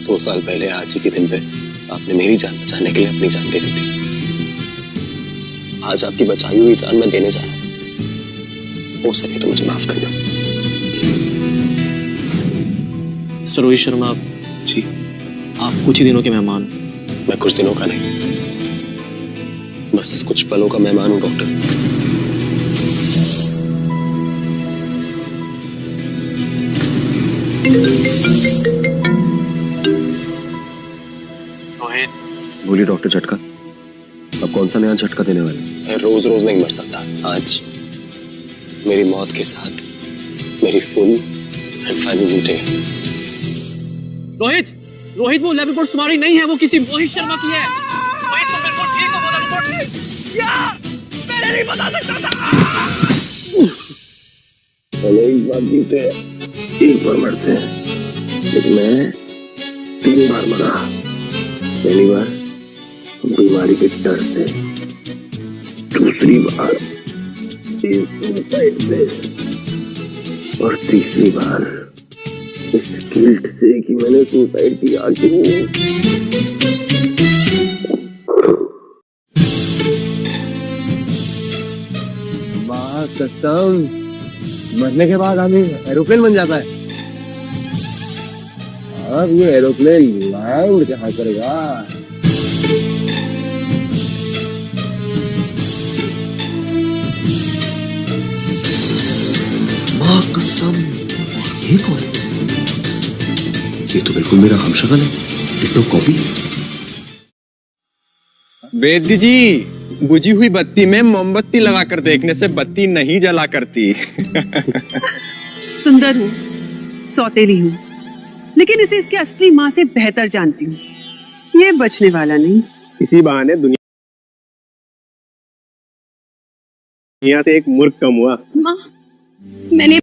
दो साल पहले आज ही के दिन पे आपने मेरी जान बचाने के लिए अपनी जान दे दी थी। आज आपकी बचाई हुई जान मैं देने जा रहा हूं। हो सके तो मुझे माफ करना। सर रोहित शर्मा, आप जी, आप कुछ ही दिनों के मेहमान। मैं कुछ दिनों का नहीं, बस कुछ पलों का मेहमान हूं डॉक्टर। रोहित, बोलिए डॉक्टर झटका। अब कौन सा नया झटका देने वाले? मैं रोज रोज नहीं मर सकता। आज मेरी मौत के साथ मेरी फुल एंड फाइनल मीटिंग है। रोहित, रोहित वो लैब रिपोर्ट तुम्हारी नहीं है, वो किसी रोहित शर्मा की है। रोहित तुम बिल्कुल ठीक हो, वो लैब रिपोर्ट यार मैंने नहीं बता सकता था। चलो एक बार जीते एक बार मरते हैं, लेकिन मैं 3 बार मरा। पहली बार बीमारी के डर से, दूसरी बार सुसाइड से, और तीसरी बार इस गिल्ट से कि मैंने सुसाइड किया। माँ कसम, मरने के बाद आदमी एरोप्लेन बन जाता है। अब ये एरोप्लेन उड़ कहाँ करेगा? माँ कसम, ये कौन है? ये तो बिल्कुल मेरा हमशक्ल है, डिट्टो कॉपी। वैद्य जी, बुझी हुई बत्ती में मोमबत्ती लगाकर देखने से बत्ती नहीं जला करती। सुंदर हूँ, सौतेली हूँ, लेकिन इसे इसके असली माँ से बेहतर जानती हूँ। ये बचने वाला नहीं। इसी बहाने दुनिया से एक मूर्ख कम हुआ। माँ, मैंने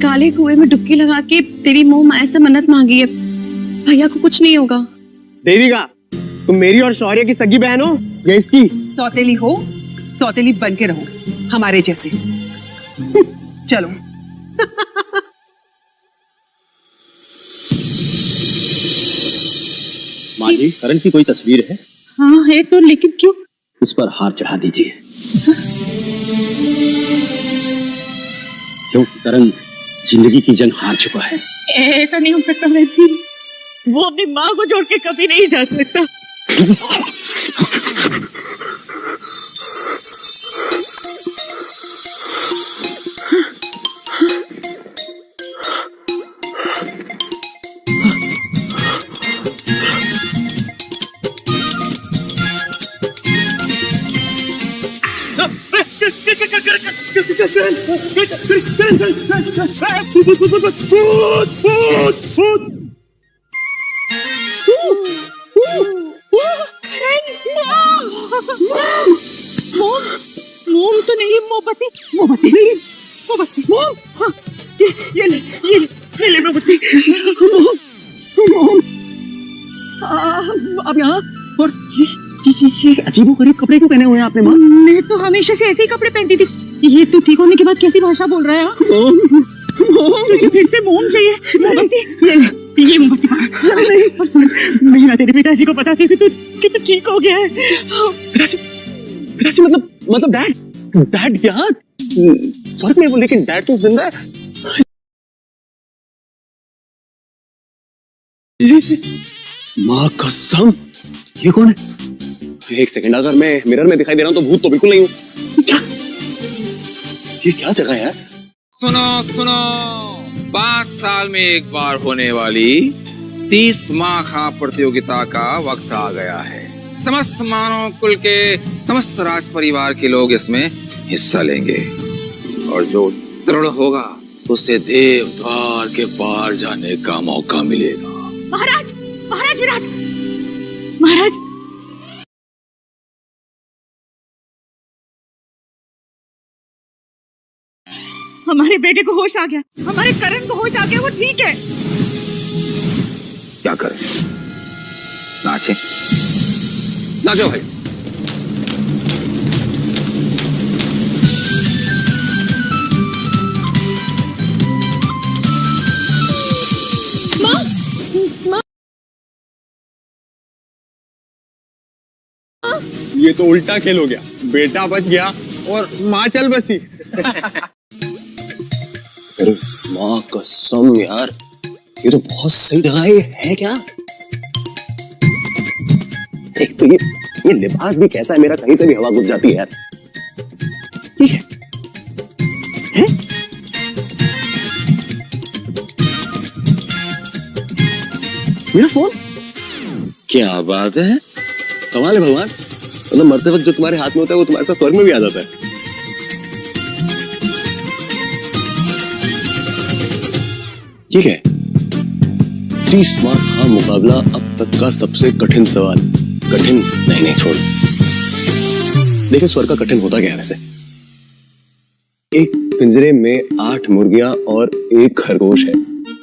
काले कुएं में डुबकी लगा के तेरी मोह माया से मन्नत मांगी है। भैया को कुछ नहीं होगा। देविका, तुम मेरी और शौर्य की सगी बहन हो या इसकी? सौतेली हो, सौतेली बन के रहो हमारे जैसे। चलो। माँ जी, करण की कोई तस्वीर है? हाँ है तो, लेकिन क्यों? उस पर हार चढ़ा दीजिए। क्योंकि करण जिंदगी की जंग हार चुका है। ऐसा नहीं हो सकता वैद्य जी, वो अपनी माँ को छोड़ के कभी नहीं जा सकता। मोम तो नहीं, मोमबत्ती। मोमबत्ती नहीं, मोमबत्ती। मोम, हाँ, ये ले मोमबत्ती। मोम, अब यहाँ और ये अजीबोगरीब कपड़े क्यों पहने हुए हैं आपने माँ? मैं तो हमेशा से ऐसे ही कपड़े पहनती थी। ये तो ठीक होने के बाद कैसी भाषा बोल रहा है? मुझे फिर से मोम चाहिए। ये मोमबत्ती नहीं, पर सुन, मैं ना तेरे पिताजी को बताती थी कि तू ठीक हो गया है। पिताजी मतलब डैड क्या? स्वर्ग में वो, लेकिन डैड तो जिंदा है। माँ कसम, ये कौन है? एक सेकंड, अगर मैं मिरर में दिखाई दे रहा हूँ तो भूत तो बिल्कुल नहीं हूँ। क्या? ये क्या जगह है? सुनो सुनो, 5 साल में एक बार होने वाली 30 माखा प्रतियोगिता का वक्त आ गया है। समस्त मानव कुल के समस्त राज परिवार के लोग इसमें हिस्सा लेंगे, और जो दृढ़ होगा उसे देव द्वार के पार जाने का मौका मिलेगा। महाराज, महाराज विराट, महाराज, हमारे बेटे को होश आ गया, हमारे करण को होश आ गया, वो ठीक है। क्या करें? नाचे नाचो भाई। ये तो उल्टा खेल हो गया, बेटा बच गया और माँ चल बसी। अरे माँ कसम यार, ये तो बहुत सही जगह है क्या? एक तो ये लिबास भी कैसा है मेरा, कहीं से भी हवा घुस जाती है यार। ये है? मेरा फोन? क्या बात है, कमाल है भगवान। मतलब मरते वक्त जो तुम्हारे हाथ में होता है वो तुम्हारे साथ स्वर्ग में भी आ जाता है। ठीक है, 30 मार्क का मुकाबला अब तक का सबसे कठिन सवाल। कठिन नहीं छोड़। देखिए स्वर्ग का कठिन होता क्या है वैसे। एक पिंजरे में 8 मुर्गियां और 1 खरगोश है।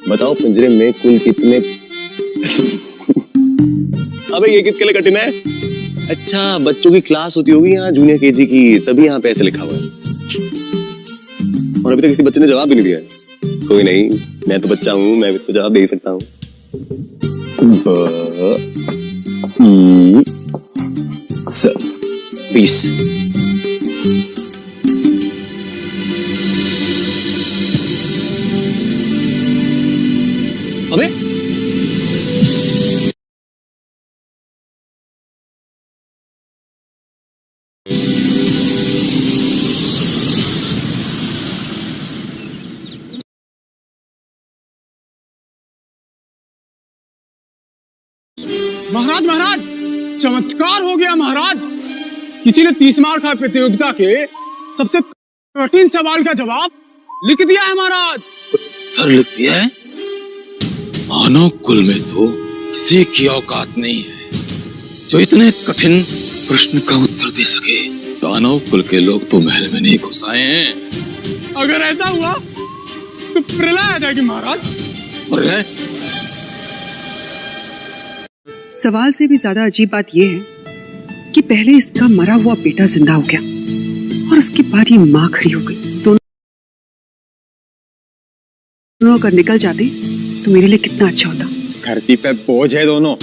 बताओ पिंजरे में कुल कितने अबे ये किसके लिए कठिन है? अच्छा बच्चों की क्लास होती होगी यहाँ जूनियर केजी की, तभी यहाँ पे ऐसे लिखा हुआ है। और अभी तक किसी बच्चे ने जवाब भी नहीं दिया है। कोई नहीं, मैं तो बच्चा हूँ, मैं भी तो जवाब दे ही सकता हूँ। 20। अबे महाराज महाराज, चमत्कार हो गया महाराज। किसी ने 30 मार्क प्रतियोगिता के सबसे कठिन सवाल का जवाब लिख दिया है महाराज। उत्तर लिख दिया है? मानव कुल में तो किसी की औकात नहीं है जो इतने कठिन प्रश्न का उत्तर दे सके। दानव कुल के लोग तो महल में नहीं घुस आए हैं। अगर ऐसा हुआ तो प्रलय आ जाएगी महाराज। प्रलय? सवाल से भी ज्यादा अजीब बात यह है कि पहले इसका मरा हुआ बेटा जिंदा हो गया और उसके बाद ये माँ खड़ी हो गई। दोनों अगर निकल जाते तो मेरे लिए कितना अच्छा होता। धरती पे बोझ है दोनों,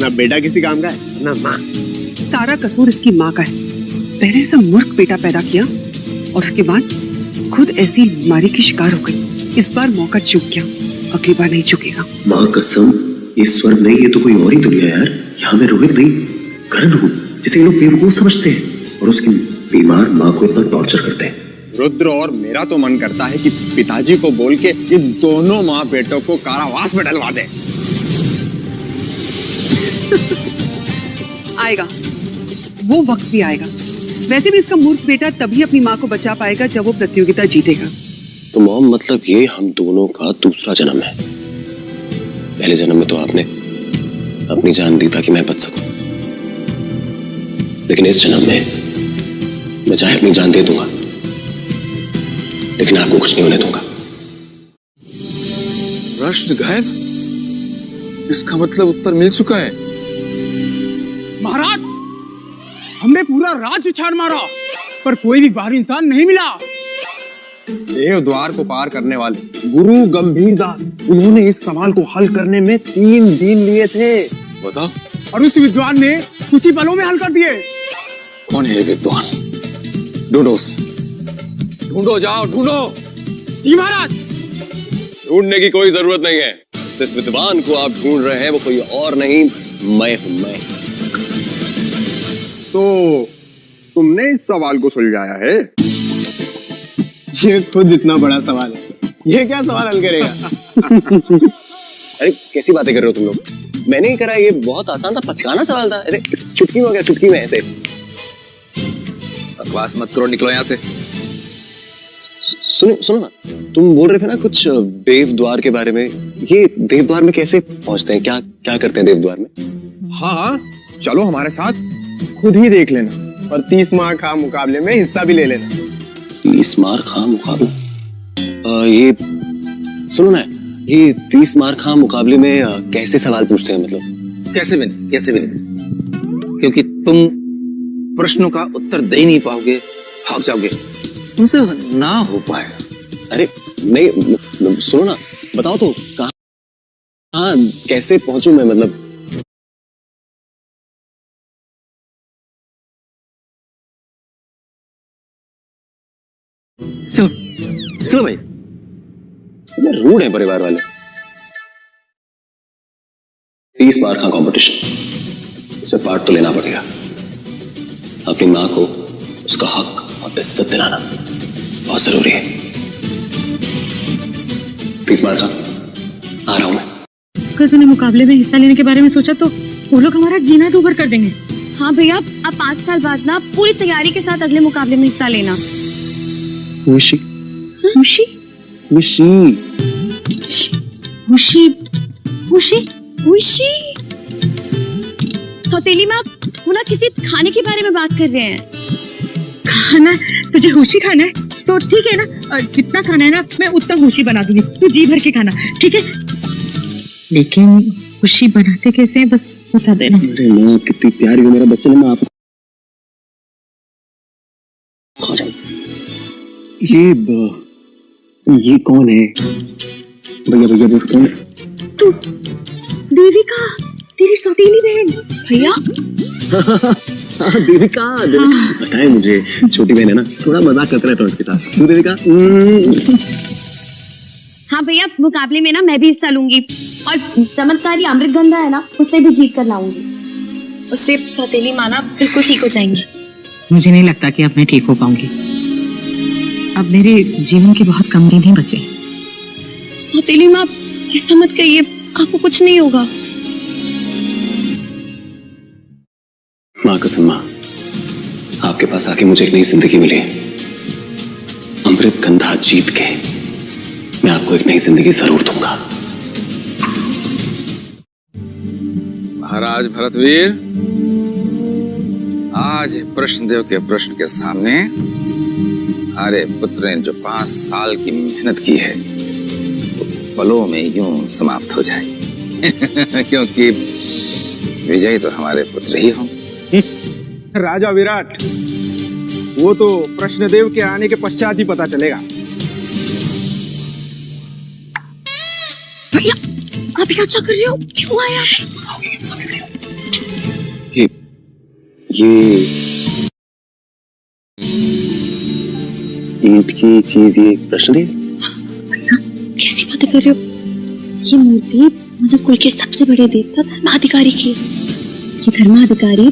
ना बेटा किसी काम का है ना माँ। सारा कसूर इसकी माँ का है। पहले ऐसा मूर्ख बेटा पैदा किया और उसके बाद खुद ऐसी बीमारी की शिकार हो गई। इस बार मौका चूक गया, अगली बार नहीं चुकेगा। माँ कसम, ये स्वर्ग नहीं, ये तो कोई और ही दुनिया है यार। यहाँ मैं रोहित नहीं, करण हूँ, जिसे ये लोग बेवकूफ समझते हैं और उसकी बीमार माँ को इतना टॉर्चर करते हैं। रुद्र, और मेरा तो मन करता है कि पिताजी को बोल के ये दोनों माँ बेटों को कारावास में डलवा दे। आएगा, वो वक्त भी आएगा। वैसे भी इसका मूर्ख बेटा तभी अपनी माँ को बचा पाएगा जब वो प्रतियोगिता जीतेगा। तो मॉम मतलब ये हम दोनों का दूसरा जन्म है। पहले जन्म में तो आपने अपनी जान दी ताकि मैं बच सकूं, लेकिन इस जन्म में मैं चाहे अपनी जान दे दूंगा लेकिन आपको कुछ नहीं होने दूंगा। प्रश्न गायब? इसका मतलब उत्तर मिल चुका है। महाराज, हमने पूरा राज्य छाड़ मारा पर कोई भी बाहरी इंसान नहीं मिला। देव द्वार को पार करने वाले गुरु गंभीर दास, उन्होंने इस सवाल को हल करने में 3 दिन लिए थे। बताओ। और उस विद्वान ने कुछ ही पलों में हल कर दिए। कौन है विद्वान? ढूंढो उसे, ढूंढो, जाओ ढूंढो। जी महाराज। ढूंढने की कोई जरूरत नहीं है। जिस विद्वान को आप ढूंढ रहे हैं वो कोई और नहीं, मैं हूं। मैं तो तुमने इस सवाल को सुलझाया है? ये खुद इतना बड़ा सवाल है, ये क्या सवाल हल करेगा? अरे कैसी बातें कर रहे हो तुम लोग? मैंने ही करा, ये बहुत आसान था, पचकाना सवाल था। अरे चुटकी में हो गया, चुटकी में ऐसे। बकवास मत करो, निकलो यहाँ से। सुनो ना, तुम बोल रहे थे ना कुछ देव द्वार के बारे में। ये देव द्वार में कैसे पहुंचते हैं, क्या क्या करते हैं देव द्वार में? हाँ चलो हमारे साथ, खुद ही देख लेना और 30 मार्क का मुकाबले में हिस्सा भी ले लेना। 30 मार्क का मुकाबला? ये सुनो ना, ये 30 मार्क का मुकाबले में कैसे सवाल पूछते हैं? मतलब कैसे भी नहीं, क्योंकि तुम प्रश्नों का उत्तर दे ही नहीं पाओगे, भाग जाओगे, तुमसे ना हो पाएगा। अरे नहीं, सुनो ना, बताओ तो कहाँ कैसे पहुंचूं मैं, मतलब चलो चलो भाई। रूड है परिवार वाले। 30 मार्क का कंपटीशन, इसमें पार्ट तो लेना पड़ेगा। अपनी मां को उसका हक और इज्जत दिलाना बहुत जरूरी है। 30 मार्क का आ रहा हूं मैं। कल तूने मुकाबले में हिस्सा लेने के बारे में सोचा तो वो लोग हमारा जीना दूभर कर देंगे। हाँ भैया, अब 5 साल बाद ना पूरी तैयारी के साथ अगले मुकाबले में हिस्सा लेना। खुशी खुशी खुशी खुशी खुशी खुशी। सौतेली माँ, वो ना किसी खाने के बारे में बात कर रहे हैं। खाना? तुझे खुशी खाना है तो ठीक है ना, जितना खाना है ना मैं उतना खुशी बना दूंगी, तू जी भर के खाना, ठीक है? लेकिन खुशी बनाते कैसे हैं बस बता देना। अरे माँ कितनी प्यारी हो, मेरा बच्चा, मैं आप ये कौन है? भैया भैया वो कौन है? तू देविका, तेरी सौतेली बहन। भैया देविका, पता है मुझे, छोटी बहन है ना, थोड़ा मजाक करते रहता हूँ उसके साथ। तू देविका? हाँ भैया, मुकाबले में ना मैं भी हिस्सा लूंगी और चमत्कारी अमृतगंधा है ना, उससे भी जीत कर लाऊंगी। उससे सौतेली माँ ना बिल्कुल ठीक हो जाएंगी। मुझे नहीं लगता कि अब मैं ठीक हो पाऊंगी। अब मेरे जीवन के बहुत कम दिन ही बचे। सौतेली माँ, ऐसा मत कहिए, आपको कुछ नहीं होगा। माँ कसम माँ, आपके पास आके मुझे एक नई जिंदगी मिली। अमृतगंधा जीत के मैं आपको एक नई जिंदगी जरूर दूंगा। महाराज भरतवीर, आज कृष्णदेव के प्रश्न के सामने हमारे पुत्र ने जो 5 साल की मेहनत की है वो पलों में यूं समाप्त हो जाए क्योंकि विजय तो हमारे पुत्र ही हों। राजा विराट, वो तो कृष्णदेव के आने के पश्चात ही पता चलेगा। भैया, आप क्या कर रहे हो? क्यों आया? ये ईंट की चीज, ये कृष्णदेव? भैया, कैसी बातें कर रहे हो? ये मूर्ति मानव कुल के सबसे बड़े देवता धर्माधिकारी की है। ये धर्माधिकारी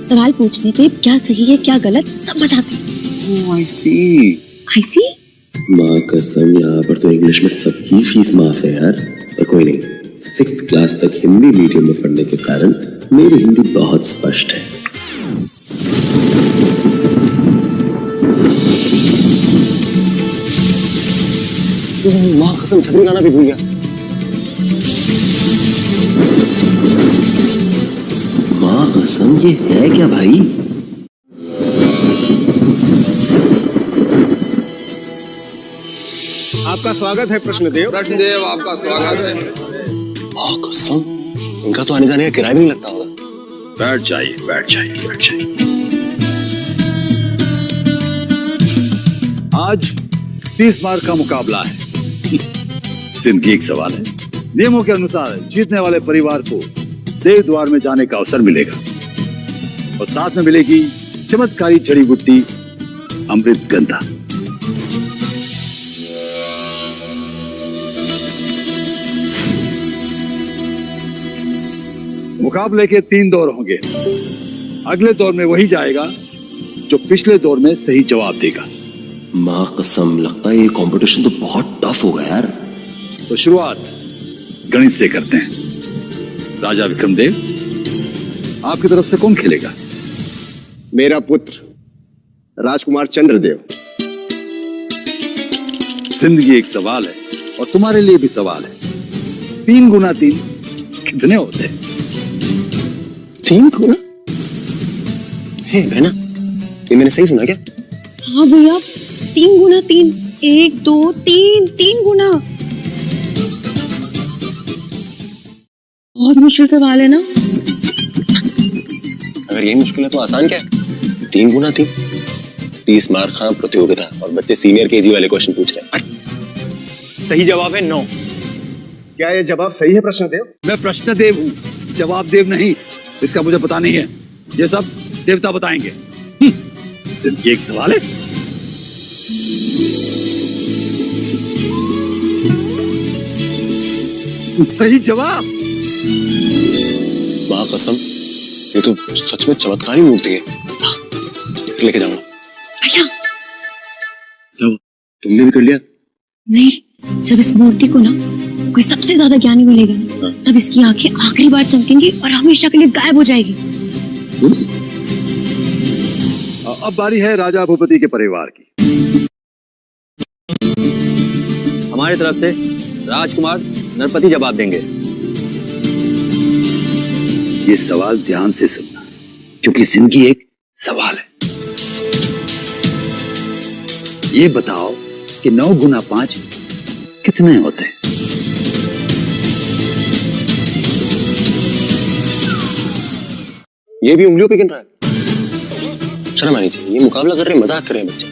सवाल पूछने पे क्या सही है क्या गलत सब बताते हैं। ओह आई सी। माँ कसम, यहाँ पर तो इंग्लिश में सबकी फीस माफ है यार। पर कोई नहीं, 6th क्लास तक हिंदी मीडियम में पढ़ने के कारण मेरी हिंदी बहुत स्पष्ट है। माँ कसम, छतरी लाना भी भूल गया। माँ कसम, ये है क्या भाई? आपका स्वागत है कृष्णदेव। कृष्णदेव, आपका स्वागत है। माँ कसम, इनका तो आने जाने का किराया भी नहीं लगता होगा। बैठ जाइए, बैठ जाइए, बैठ जाइए। आज 30 मार्क का मुकाबला है। जिंदगी एक सवाल है। नियमों के अनुसार जीतने वाले परिवार को देव द्वार में जाने का अवसर मिलेगा और साथ में मिलेगी चमत्कारी जड़ी बूटी अमृतगंधा। मुकाबले के 3 दौर होंगे। अगले दौर में वही जाएगा जो पिछले दौर में सही जवाब देगा। माँ कसम, लगता है ये कंपटीशन तो बहुत टफ होगा यार। तो शुरुआत गणित से करते हैं। राजा विक्रमदेव, आपकी तरफ से कौन खेलेगा? मेरा पुत्र राजकुमार चंद्रदेव। जिंदगी एक सवाल है और तुम्हारे लिए भी सवाल है। 3 गुना 3 कितने होते हैं? 3 गुना? हे बहना, ये मैंने सही सुना क्या? हाँ भैया, 3 गुना 3, 1 2 3, 3 गुना। बहुत मुश्किल सवाल है ना? अगर यही मुश्किल है तो आसान क्या है? 3 गुना 3, 30 मार्क हाँ प्रतियोगिता, और बच्चे सीनियर केजी वाले क्वेश्चन पूछ रहे हैं। सही जवाब है 9। क्या ये जवाब सही है प्रश्नदेव? मैं प्रश्नदेव हूँ, जवाब देव नहीं। इसका मुझे पता नहीं है, ये सब देवता बताएंगे। सिर्फ एक सवाल है। सही जवाब। माँ कसम, ये तो सच में चमत्कारी मूर्ति है। लेके जाऊंगा। भैया तुमने भी कर लिया? नहीं, जब इस मूर्ति को ना कोई सबसे ज्यादा ज्ञानी मिलेगा ना, तब इसकी आंखें आखिरी बार चमकेंगी और हमेशा के लिए गायब हो जाएगी। अब बारी है राजा भूपति के परिवार की। हमारी तरफ से राजकुमार नरपति जवाब देंगे। ये सवाल ध्यान से सुनना, क्योंकि जिंदगी एक सवाल है। ये बताओ कि 9 गुना 5 कितने होते हैं? ये भी उंगलियों पे गिन रहा है। शर्म आनी चाहिए, ये मुकाबला कर रहे हैं, मजाक कर रहे हैं बच्चे।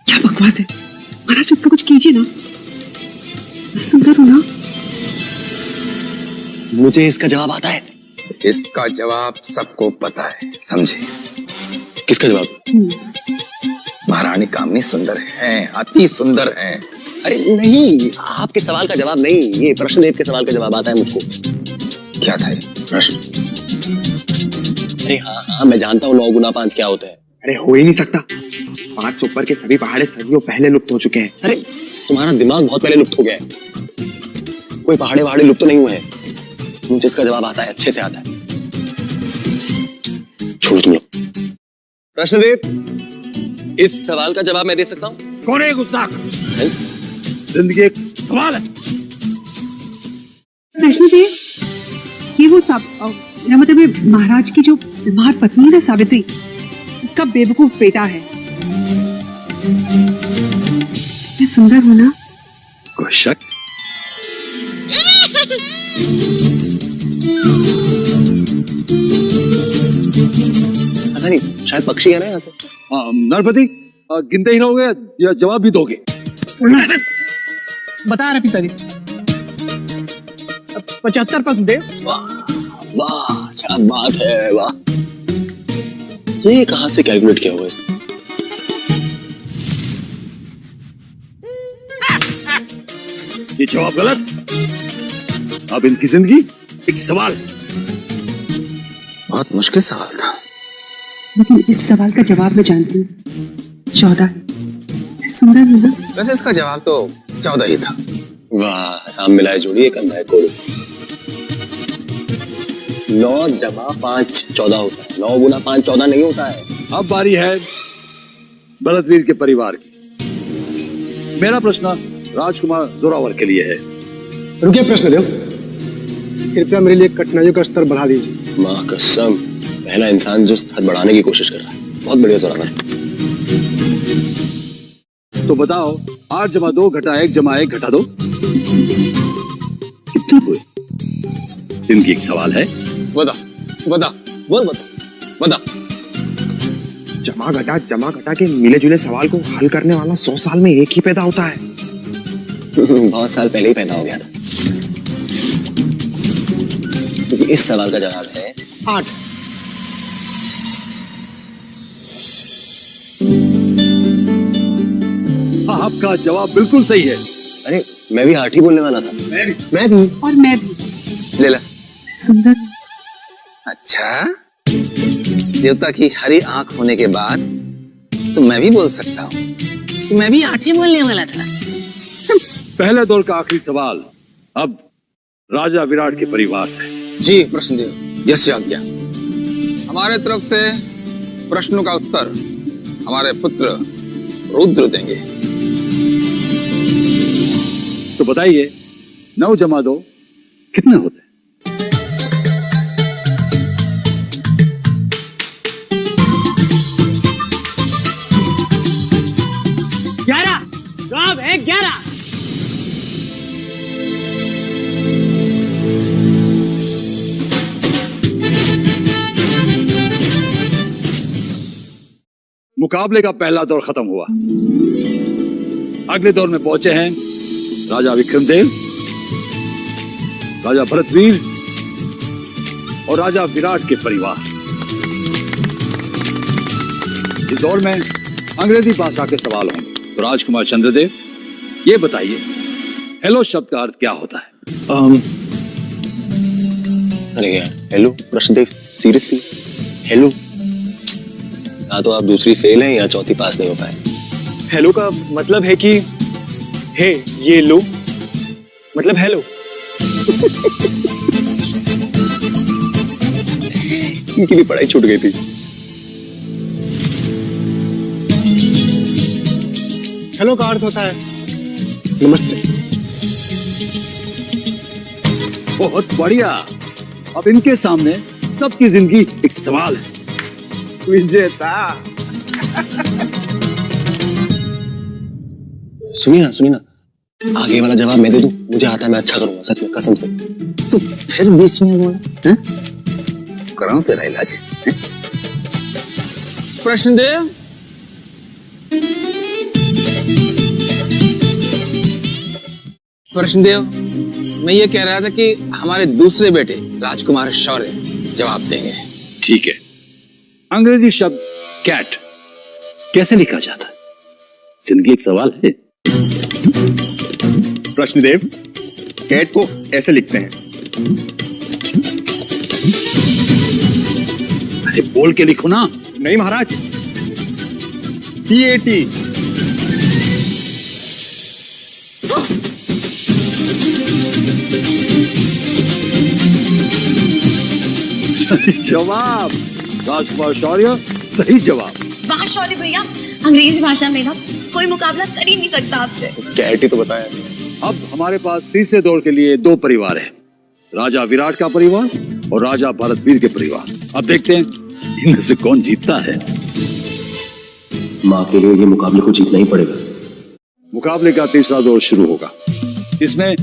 क्या बकवास है महाराज, इसका कुछ कीजिए ना। मैं सुंदर हूं ना। मुझे इसका जवाब आता है। इसका जवाब सबको पता है, समझे? किसका जवाब? महारानी कामनी सुंदर हैं, अति सुंदर हैं। अरे नहीं, आपके सवाल का जवाब नहीं, ये प्रश्नदेव के सवाल का जवाब आता है मुझको। क्या था ये प्रश्न? अरे हाँ हाँ, मैं जानता हूँ 9 गुना 5 क्या होता है। अरे हो ही नहीं सकता, 5 से ऊपर के सभी पहाड़े सदियों पहले लुप्त हो चुके हैं। अरे तुम्हारा दिमाग बहुत पहले लुप्त हो गया है, कोई पहाड़े लुप्त तो नहीं हुए हैं। मुझे इसका जवाब आता है, अच्छे से आता है। छोड़ो तुम लोग। प्रश्नदेव, इस सवाल का जवाब मैं दे सकता हूँ? कौन है गुस्ताख? जिंदगी एक सवाल है। वैष्णोदेव, ये वो सब मेरा मतलब है महाराज की जो बीमार पत्नी है ना सावित्री, उसका बेवकूफ बेटा है। मैं सुंदर हूं ना? कोई शक? पता नहीं, शायद पक्षी है ना यहाँ से। नरपति, गिनते ही रहोगे या जवाब भी दोगे? बता रहे पिताजी। 75 पग दे। वाह क्या बात है, वाह। ये कहां से कैलकुलेट किया हुआ इसने? ये जवाब गलत। अब इनकी जिंदगी एक सवाल है। बहुत मुश्किल सवाल था, लेकिन इस सवाल का जवाब मैं जानती हूँ। 14। मैं सुंदर हूं ना? वैसे इसका जवाब तो 14 ही था। वाह, राम मिलाए जोड़ी, एक अंधा है कोड़ी। 9 जमा 5 14 होता है, 9 गुना 5 14 नहीं होता है। अब बारी है भरतवीर के परिवार की। मेरा प्रश्न राजकुमार जोरावर के लिए है। रुकिए प्रश्नदेव, कृपया मेरे लिए कठिनाइयों का स्तर बढ़ा दीजिए। माँ कसम, पहला इंसान जो स्तर बढ़ाने की कोशिश कर रहा है। बहुत बढ़िया जोरावर। तो बताओ, 8 जमा 2 घटा 1 जमा 1 घटा 2 कितने हुए? जिंदगी एक सवाल है। बता बता बोल, बता। जमा घटा के मिले जुले सवाल को हल करने वाला 100 साल में एक ही पैदा होता है। बहुत साल पहले ही पैदा हो गया था। क्योंकि इस सवाल का जवाब है 8। आपका जवाब बिल्कुल सही है। अरे मैं भी 8 ही बोलने वाला था। मैं भी। और मैं भी। ले ला। सुंदर। अच्छा, देवता की हरी आंख होने के बाद तो मैं भी बोल सकता हूँ कि मैं भी 8 ही बोलने वाला था। पहले दौर का आखिरी सवाल अब राजा विराट के परिवार से। जी प्रश्नदेव, यश आज्ञा। हमारे तरफ से प्रश्नों का उत्तर हमारे पुत्र रुद्र देंगे। तो बताइए, 9 जमा 2 कितने होते हैं? 11। जवाब है 11। मुकाबले का पहला दौर खत्म हुआ। अगले दौर में पहुंचे हैं राजा विक्रमदेव, राजा भरतवीर और राजा विराट के परिवार। इस दौर में अंग्रेजी भाषा के सवाल होंगे। तो राजकुमार चंद्रदेव, ये बताइए हेलो शब्द का अर्थ क्या होता है? अरे यार, हेलो प्रश्नदेव, सीरियसली हेलो? या तो आप दूसरी फेल हैं या चौथी पास नहीं हो पाए। हेलो का मतलब है कि हे ये लो, मतलब हेलो। इनकी भी पढ़ाई छूट गई थी। हेलो का अर्थ होता है नमस्ते। बहुत बढ़िया। अब इनके सामने सबकी जिंदगी एक सवाल है। विजेता। सुनिए ना, आगे वाला जवाब मैं दे दूं? मुझे आता है, मैं अच्छा करूंगा, सच में, कसम से। तो फिर बीच में बोल, कराऊं तेरा इलाज? प्रश्नदेव, प्रश्नदेव, मैं ये कह रहा था कि हमारे दूसरे बेटे राजकुमार शौर्य जवाब देंगे। ठीक है। अंग्रेजी शब्द कैट कैसे लिखा जाता है? जिंदगी एक सवाल है। प्रश्नदेव, कैट को ऐसे लिखते हैं। अरे बोल के लिखो ना। नहीं महाराज, CAT। सही जवाब। राजकुमार शौर्य, सही जवाब। वाह शौर्य भैया, अंग्रेजी भाषा में ना कोई मुकाबला कर ही नहीं सकता आपसे। कैट ही तो बताया। अब हमारे पास तीसरे दौर के लिए दो परिवार हैं, राजा विराट का परिवार और राजा भरतवीर के परिवार। अब देखते हैं इनमें से कौन जीतता है। माँ के लिए ये मुकाबले को जीतना ही पड़ेगा। मुकाबले का तीसरा दौर शुरू होगा। इसमें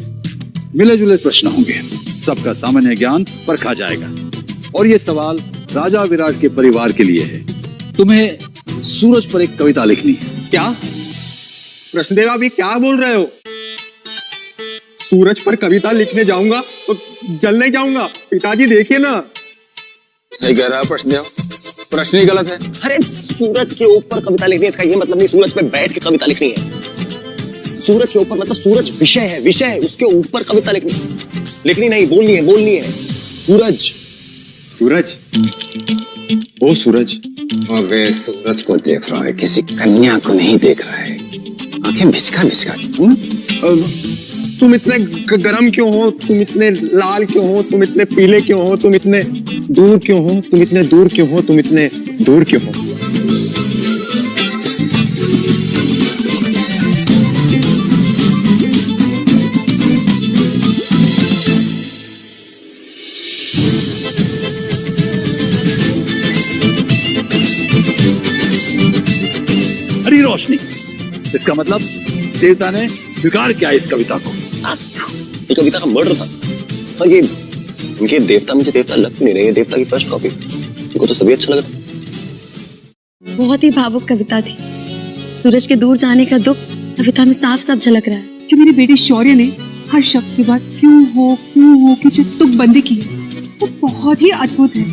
मिले जुले प्रश्न होंगे, सबका सामान्य ज्ञान परखा जाएगा। और ये सवाल राजा विराट के परिवार के लिए है। तुम्हें सूरज पर एक कविता लिखनी है। क्या प्रश्नदेव, आप ये क्या बोल रहे हो? सूरज पर कविता लिखने जाऊंगा तो जल नहीं जाऊंगा। पिताजी देखिए ना। सही कह रहा है प्रश्नदेव, प्रश्न ही गलत है। अरे सूरज के ऊपर कविता लिखनी है, इसका ये मतलब नहीं सूरज पे बैठ के कविता लिखनी है। सूरज के ऊपर मतलब सूरज विषय है, उसके ऊपर कविता लिखनी नहीं, बोलनी है। सूरज, ओ सूरज। अबे सूरज को देख रहा है, किसी कन्या को नहीं देख रहा है। आंखें भिचका तुम इतने गरम क्यों हो? तुम इतने लाल क्यों हो? तुम इतने पीले क्यों हो? तुम इतने दूर क्यों हो? तुम इतने दूर क्यों हो? तुम इतने दूर क्यों हो? हरी रोशनी, इसका मतलब देवता ने स्वीकार किया इस कविता को। ये कविता का मर्डर था। और ये इनके देवता मुझे देवता लग नहीं रहे, देवता की फर्स्ट कॉपी। इनको तो सभी अच्छा लग रहा। बहुत ही भावुक कविता थी। सूरज के दूर जाने का दुख कविता में साफ साफ झलक रहा है। जो मेरे बेटे शौर्य ने हर शब्द के बाद क्यों हो की जो तुकबंदी की है, वो बहुत ही अद्भुत है।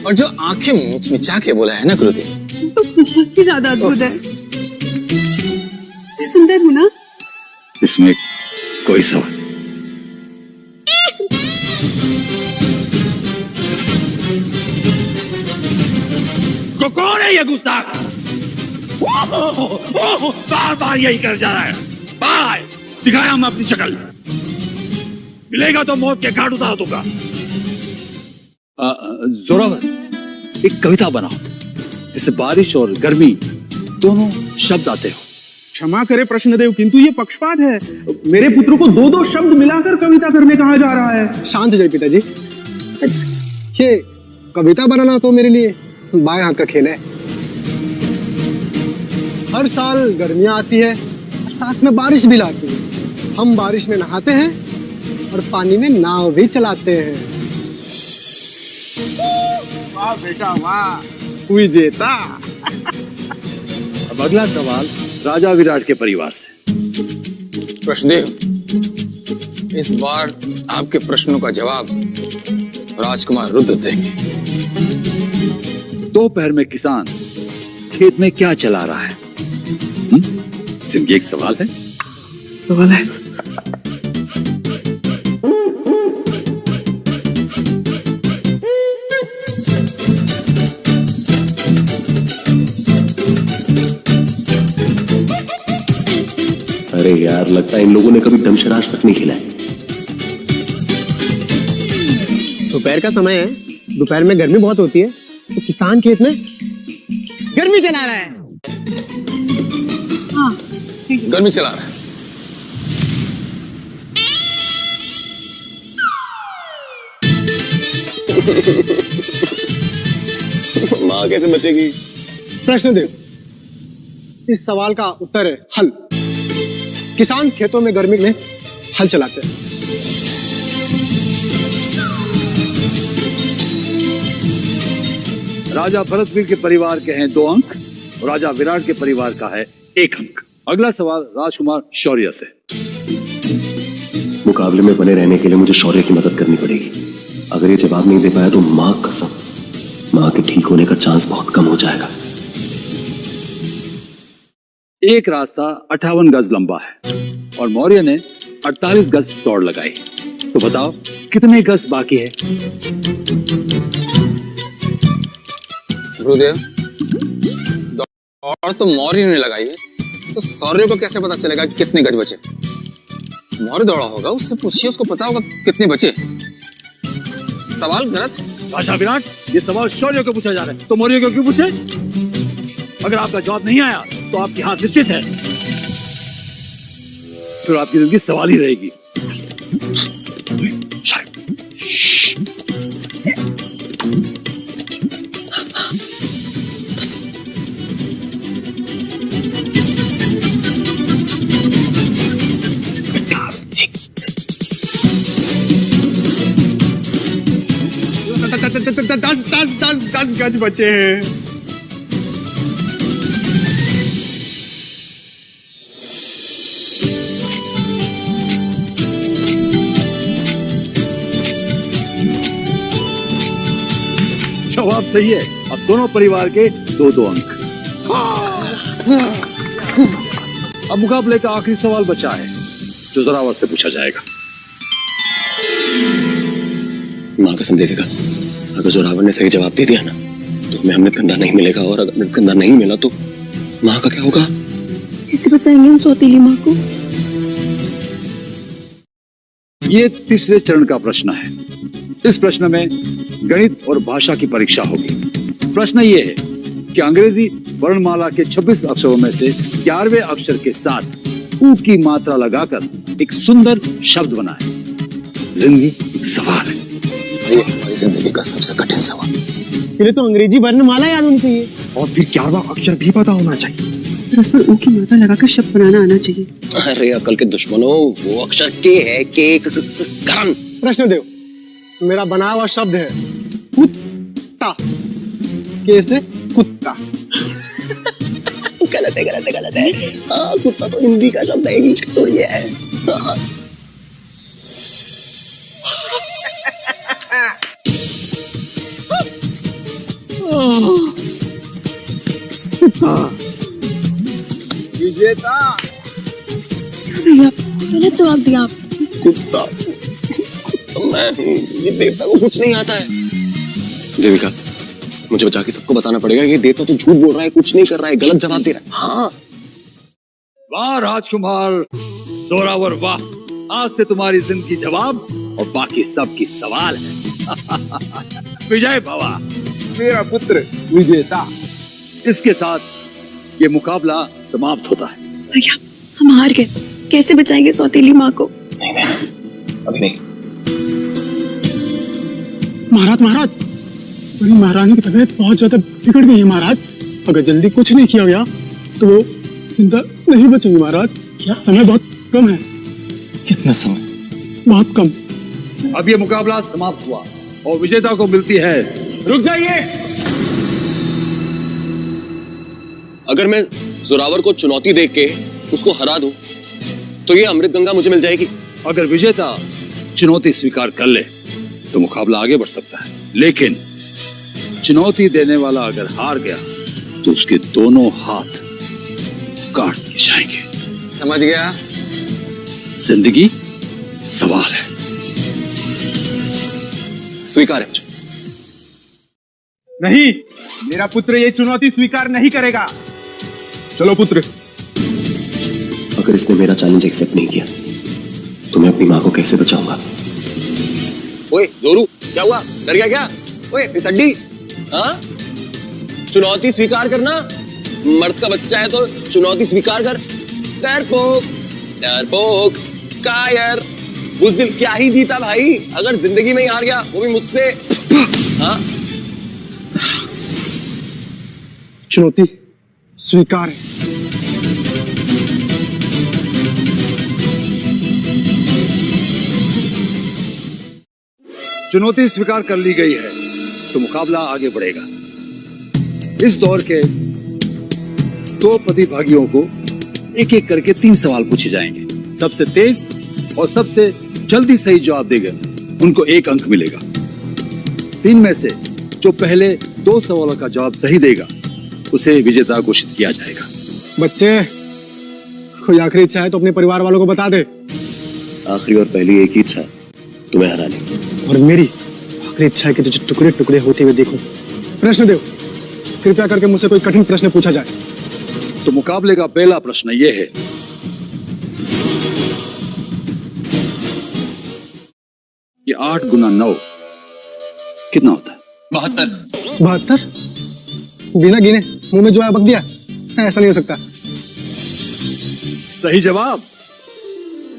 और जो आंखें मिचमिचा के बोला है ना गुरुदेव, तो बहुत ही ज्यादा अद्भुत है। मैं सुंदर हूँ ना? इसमें कोई सवाल। तो कौन है ये गुस्ताख? बार बार यही कर जा रहा है। बाय दिखाया हम अपनी शक्ल, मिलेगा तो मौत के घाट उतार दूंगा। जोरावर, एक कविता बनाओ जिससे बारिश और गर्मी दोनों शब्द आते हो। क्षमा करे प्रश्नदेव, किंतु ये पक्षपात है। मेरे पुत्र को दो दो शब्द मिलाकर कविता करने कहा जा रहा है। शांत हो जाइए पिताजी। ये कविता बनाना तो मेरे लिए बाएं हाथ का खेल है। हर साल गर्मियां आती है और साथ में बारिश भी लाती है। हम बारिश में नहाते हैं और पानी में नाव भी चलाते हैं। वाह बेटा वाह, विजेता। अब अगला सवाल राजा विराट के परिवार से। प्रश्नदेव, इस बार आपके प्रश्नों का जवाब राजकुमार रुद्र देंगे। दोपहर में किसान खेत में क्या चला रहा है? जिंदगी एक सवाल है। सवाल है। अरे यार, लगता है इन लोगों ने कभी दमशराज तक नहीं खिलाया। दोपहर का समय है, दोपहर में गर्मी बहुत होती है, तो किसान खेत में गर्मी चला रहा है। हाँ, गर्मी चला रहा है। माँ कैसे बचेगी? प्रश्न देव, इस सवाल का उत्तर है हल। किसान खेतों में गर्मी में हल चलाते हैं। राजा भरतवीर के परिवार के हैं 2 अंक और राजा विराट के परिवार का है 1 अंक। अगला सवाल राजकुमार शौर्य से। मुकाबले में बने रहने के लिए मुझे शौर्य की मदद करनी पड़ेगी। अगर ये जवाब नहीं दे पाया तो माँ कसम, माँ के ठीक होने का चांस बहुत कम हो जाएगा। एक रास्ता 58 गज लंबा है और मौर्य ने 48 गज दौड़ लगाई। तो बताओ कितने गज बाकी है? गुरुदेव, दौड़ तो मौर्य ने लगाई है, तो शौर्य को कैसे पता चलेगा कि कितने गज बचे? मौर्य दौड़ा होगा, उससे पूछिए, उसको पता होगा कितने बचे। सवाल गलत है। राजा विराट, ये सवाल शौर्य को पूछा जा रहा है, तो मौर्य को क्यों पूछे? अगर आपका जवाब नहीं आया तो आपकी हार निश्चित है, फिर आपकी जिंदगी सवाल ही रहेगी। दस गज बचे हैं। जवाब सही है। अब दोनों परिवार के 2-2 अंक। अब मुकाबले का आखिरी सवाल बचा है, जो जोरावर से पूछा जाएगा। माँ कसम देविका, अगर जोरावर ने सही जवाब दे दिया ना तो हमें अमृतगंधा नहीं मिलेगा, और अगर अमृतगंधा नहीं मिला तो माँ का क्या होगा? कैसे बचाएंगे हम सौतीली माँ को? ये तीसरे चरण का प्रश्न है। इस प्रश्न में गणित और भाषा की परीक्षा होगी। प्रश्न ये है कि अंग्रेजी वर्णमाला के 26 अक्षरों में से 11वें अक्षर के साथ ऊ की मात्रा लगाकर एक सुंदर शब्द बनाए। जिंदगी एक सवाल है। ये हमारी जिंदगी का सबसे कठिन सवाल। इसके लिए तो अंग्रेजी वर्णमाला याद होनी चाहिए, और फिर 11वां अक्षर भी पता होना चाहिए। फिर उस पर ऊ की मात्रा लगाकर शब्द बनाना आना चाहिए। अरे अकल के दुश्मनों, वो अक्षर के है के करण। प्रश्न देव, मेरा बनाया हुआ शब्द है कुत्ता। कैसे? कुत्ता। गलत है, गलत है, गलत है। हाँ, कुत्ता तो हिंदी का शब्द है, इंग्लिश का थोड़ी है। विजेता। भैया गलत जवाब दिया आप। कुत्ता, मैं ये देवता को कुछ नहीं आता है। देविका, मुझे बचा के सबको बताना पड़ेगा कि देवता तो झूठ बोल रहा है, कुछ नहीं कर रहा है, गलत जवाब दे रहा है। हाँ। वाह राजकुमार, जोरावर वाह। आज से तुम्हारी जिंदगी जवाब और बाकी सब की सवाल है। विजय भवा। मेरा पुत्र विजेता। इसके साथ ये मुकाबला समाप्त होता है। भैया हम हार गए, कैसे बचाएंगे सौतीली माँ को? नहीं, अभी नहीं। महाराज, महाराज, मेरी महारानी की तबीयत बहुत ज्यादा बिगड़ गई है महाराज। अगर जल्दी कुछ नहीं किया गया तो वो जिंदा नहीं बचेंगी महाराज। समय बहुत कम है। कितना समय? बहुत कम। अब ये मुकाबला समाप्त हुआ और विजेता को मिलती है। रुक जाइए। अगर मैं जोरावर को चुनौती देख के उसको हरा दूं तो ये अमृत गंगा मुझे मिल जाएगी। अगर विजेता चुनौती स्वीकार कर ले तो मुकाबला आगे बढ़ सकता है, लेकिन चुनौती देने वाला अगर हार गया तो उसके दोनों हाथ काट दिए जाएंगे। समझ गया? जिंदगी सवाल है। स्वीकार है मुझे। नहीं, मेरा पुत्र ये चुनौती स्वीकार नहीं करेगा। चलो पुत्र। अगर इसने मेरा चैलेंज एक्सेप्ट नहीं किया तो मैं अपनी माँ को कैसे बचाऊंगा? ओए जोरू, क्या हुआ? डर गया क्या? ओए इस हड्डी, हाँ? चुनौती स्वीकार करना, मर्द का बच्चा है तो चुनौती स्वीकार कर। डरपोक, डरपोक, कायर, बुज़दिल क्या ही जीता भाई, अगर जिंदगी में ही हार गया वो भी मुझसे। हाँ? चुनौती स्वीकार है। चुनौती स्वीकार कर ली गई है तो मुकाबला आगे बढ़ेगा। इस दौर के 2 प्रतिभागियों को एक एक करके 3 सवाल पूछे जाएंगे। सबसे तेज और सबसे जल्दी सही जवाब देगा उनको 1 अंक मिलेगा। 3 में से जो पहले 2 सवालों का जवाब सही देगा उसे विजेता घोषित किया जाएगा। बच्चे, कोई आखिरी इच्छा है तो अपने परिवार वालों को बता दे। आखिरी और पहली एक ही इच्छा है, तुम्हें हराने। और मेरी आखिरी इच्छा है कि तुझे टुकड़े टुकड़े होते हुए देखूं। प्रश्न दो, कृपया करके मुझसे कोई कठिन प्रश्न पूछा जाए। तो मुकाबले का पहला प्रश्न यह है, कि 8 गुना 9 कितना होता है? 72। 72? बिना गिने मुंह में जो आया बक दिया? ऐसा नहीं हो सकता। सही जवाब।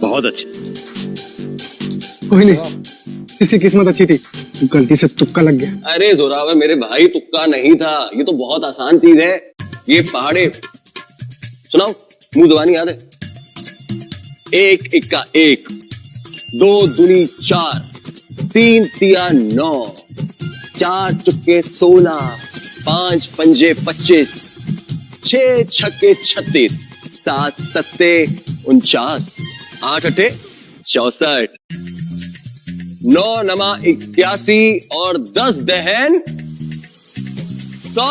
बहुत अच्छे। कोई नहीं, इसकी किस्मत अच्छी थी, गलती से तुक्का लग गया। अरे जोरावर मेरे भाई, तुक्का नहीं था, ये तो बहुत आसान चीज है। ये पहाड़े सुनाओ, मुंह जुबानी याद है? 1 इक्का 1, 2 दूनी 4, 3 तिया 9, 4 चुक्के 16, 5 पंजे 25, 6 छक्के 36, 7 सत्ते 49, 8 अट्ठे 64, 9 नमा 81 और 10 दहन 100।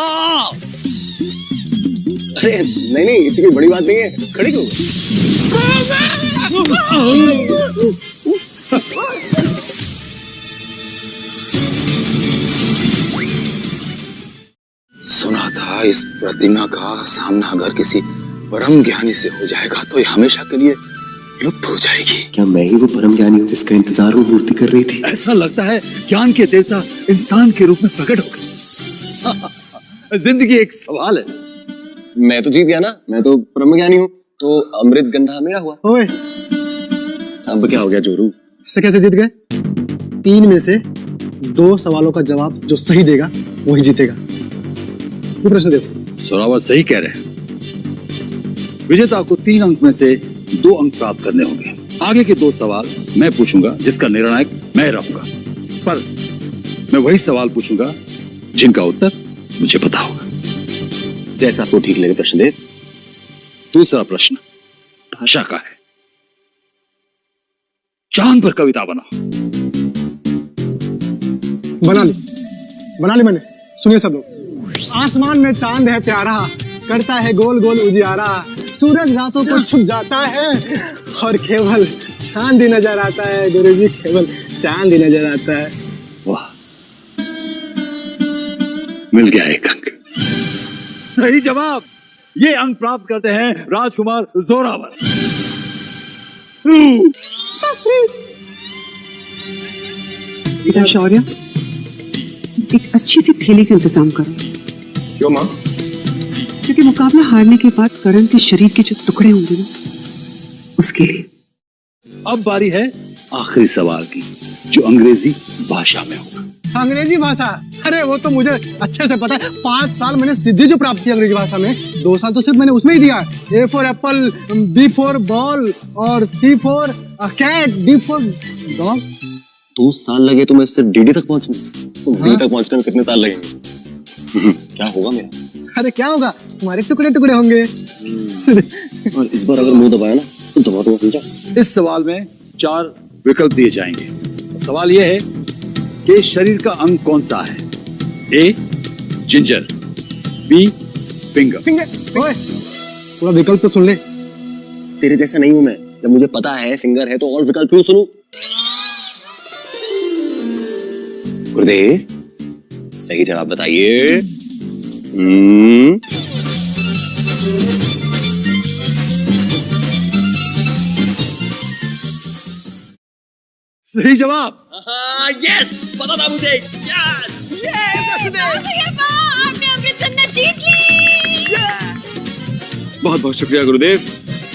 अरे नहीं, इतनी बड़ी बात नहीं है, खड़ी क्यों? सुना था इस प्रतिमा का सामना अगर किसी परम ज्ञानी से हो जाएगा तो ये हमेशा के लिए लुप्त हो जाएगी। क्या मैं ही वो परम ज्ञानी हूँ जिसका इंतजार वो मूर्ति कर रही थी? ऐसा लगता है ज्ञान के देवता इंसान के रूप में प्रकट हो गए। जिंदगी एक सवाल है। मैं तो जीत गया ना, मैं तो ब्रह्म ज्ञानी हूँ, तो अमृत गंधा मेरा हुआ। ओए, अब क्या हो गया जोरू? ऐसे कैसे जीत गए? 3 में से 2 सवालों का जवाब जो सही देगा वही जीतेगा। ये प्रश्न देखो। जोरावर सही कह रहे हैं। विजेता को 3 अंक में से 2 अंक प्राप्त करने होंगे। आगे के 2 सवाल मैं पूछूंगा जिसका निर्णायक मैं रहूंगा, पर मैं वही सवाल पूछूंगा जिनका उत्तर मुझे पता होगा। जैसा आपको ठीक लगे प्रश्न दे। दूसरा प्रश्न भाषा का है। चांद पर कविता बनाओ। बना ली मैंने। सुनिए सब लोग। आसमान में चांद है प्यारा, करता है गोल गोल उजियारा, सूरज रातों को छुप जाता है और केवल चांद ही नजर आता है। गुरुजी, केवल चांद ही नजर आता है। वाह, मिल गया 1 अंक। सही जवाब। ये अंक प्राप्त करते हैं राजकुमार जोरावर। इधर शौर्य, एक अच्छी सी थैली का इंतजाम करो। क्यों माँ? क्योंकि मुकाबला हारने के बाद करण के शरीर के जो टुकड़े होंगे ना, उसके लिए। अब बारी है आखिरी सवाल की, जो अंग्रेजी भाषा में होगा। अंग्रेजी भाषा? अरे वो तो मुझे अच्छे से पता है। 5 साल मैंने सिद्धि जो प्राप्त की अंग्रेजी भाषा में, 2 साल तो सिर्फ मैंने उसमें ही दिया। A for apple, B for ball और C for cat, D for dog. 2 साल लगे तुम्हें सिर्फ DD तक पहुंचने? Z तक पहुंचने में कितने साल लगेंगे? क्या होगा मेरा? अरे क्या होगा, तुम्हारे टुकड़े टुकड़े होंगे। और इस बार अगर मुंह दबाया ना तो दबा दूंगा, समझा? इस सवाल में 4 विकल्प दिए जाएंगे। सवाल यह है कि शरीर का अंग कौन सा है? ए जिंजर, बी फिंगर। ओए, थोड़ा विकल्प तो सुन ले। तेरे जैसा नहीं हूं मैं, जब मुझे पता है फिंगर है तो और विकल्प क्यों सुनूं? गुरुदेव सही जवाब बताइए। सही जवाब। यस, पता था मुझे। आपने अमृत गंगा जीत ली। बहुत बहुत शुक्रिया गुरुदेव।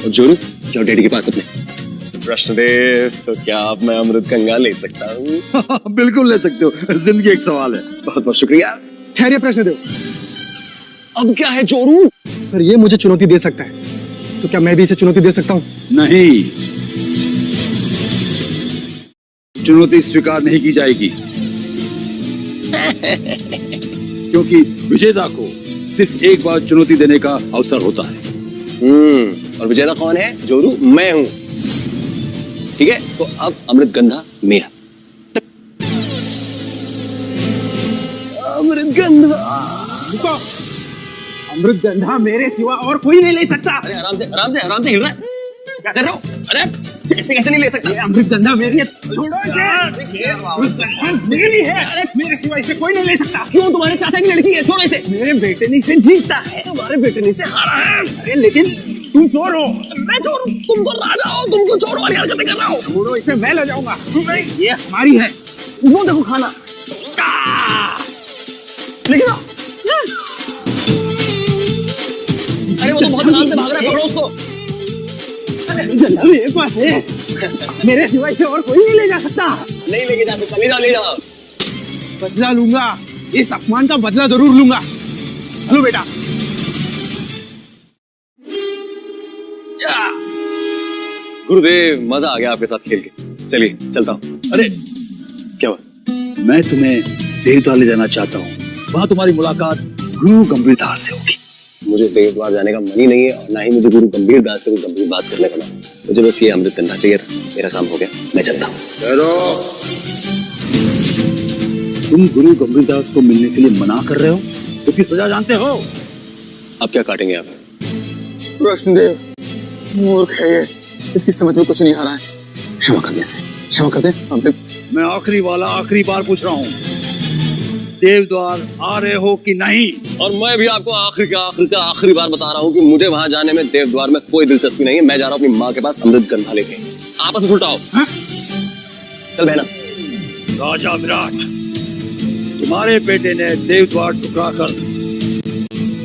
और जोरू जाओ डैडी के पास अपने। कृष्णदेव, तो क्या अब मैं अमृत गंगा ले सकता हूँ? बिल्कुल ले सकते हो, जिंदगी एक सवाल है। बहुत बहुत शुक्रिया। ठहरिए प्रश्न दो। अब क्या है जोरू? अगर ये मुझे चुनौती दे सकता है तो क्या मैं भी इसे चुनौती दे सकता हूँ? नहीं, चुनौती स्वीकार नहीं की जाएगी क्योंकि विजेता को सिर्फ एक बार चुनौती देने का अवसर होता है। और विजेता कौन है? जोरू, मैं हूं। ठीक है, तो अब अमृत गंधा मेरा। अमृत गंधा। अमृत गंधा मेरे सिवा और कोई नहीं ले सकता। अरे आराम से हिल रहा है। क्या कर रहे हो? अरे कैसे नहीं ले सकता? अमृत गंधा मेरी है। छोड़ो इसे। अमृत गंधा मेरी है। अरे मेरे सिवा इसे कोई नहीं ले सकता। क्यों? तुम्हारे चाचा की लड़की है, छोड़ो इसे। मेरे बेटे ने इसे जीता है, तुम्हारे बेटे ने इसे हारा है। अरे लेकिन तुम चोर हो। मैं चोर हूँ? तुम तो राजा हो, तुम क्यों चोर वाली हरकतें कर रहे हो? छोड़ो इसे, मैं ले जाऊंगा। ये हमारी है। वो देखो खाना। लेकिन अरे वो तो बहुत आराम से भाग रहा है, पकड़ो उसको। गंधा मेरे पास है, मेरे सिवा इसे और कोई नहीं ले जा सकता। नहीं लेके जा सकता, ले जाओ ले जाओ। बदला लूंगा, इस अपमान का बदला जरूर लूंगा। चलो बेटा। गुरुदेव, मजा आ गया आपके साथ खेल के। चलिए चलता हूँ। अरे क्या हुआ? मैं तुम्हें देवद्वार ले जाना चाहता हूँ। वहां तुम्हारी मुलाकात गुरु गंभीरदास से होगी। मुझे देवद्वार जाने का मन ही नहीं है और ना ही मुझे गुरु गंभीरदास से कोई गंभीर बात करने का मन। मुझे बस ये अमृत गंधा चाहिए था। मेरा काम हो गया, मैं चलता हूँ। तुम गुरु गंभीरदास को मिलने के लिए मना कर रहे हो, उसकी सजा जानते हो? अब क्या काटेंगे आप? कृष्णदेव मूर्ख है ये, इसकी समझ में कुछ नहीं आ रहा है। क्षमा कर दे इसे, क्षमा कर दे अमृत। मैं आखिरी वाला आखिरी बार पूछ रहा हूँ, देवद्वार आ रहे हो कि नहीं? और मैं भी आपको आखिरी बार बता रहा हूँ कि मुझे वहां जाने में देवद्वार में कोई दिलचस्पी नहीं है। मैं जा रहा हूँ अपनी माँ के पास अमृत गंधा लेके। आपस में उल्टाओ। चल बहना। राजा विराट, तुम्हारे बेटे ने देवद्वार ठुकरा कर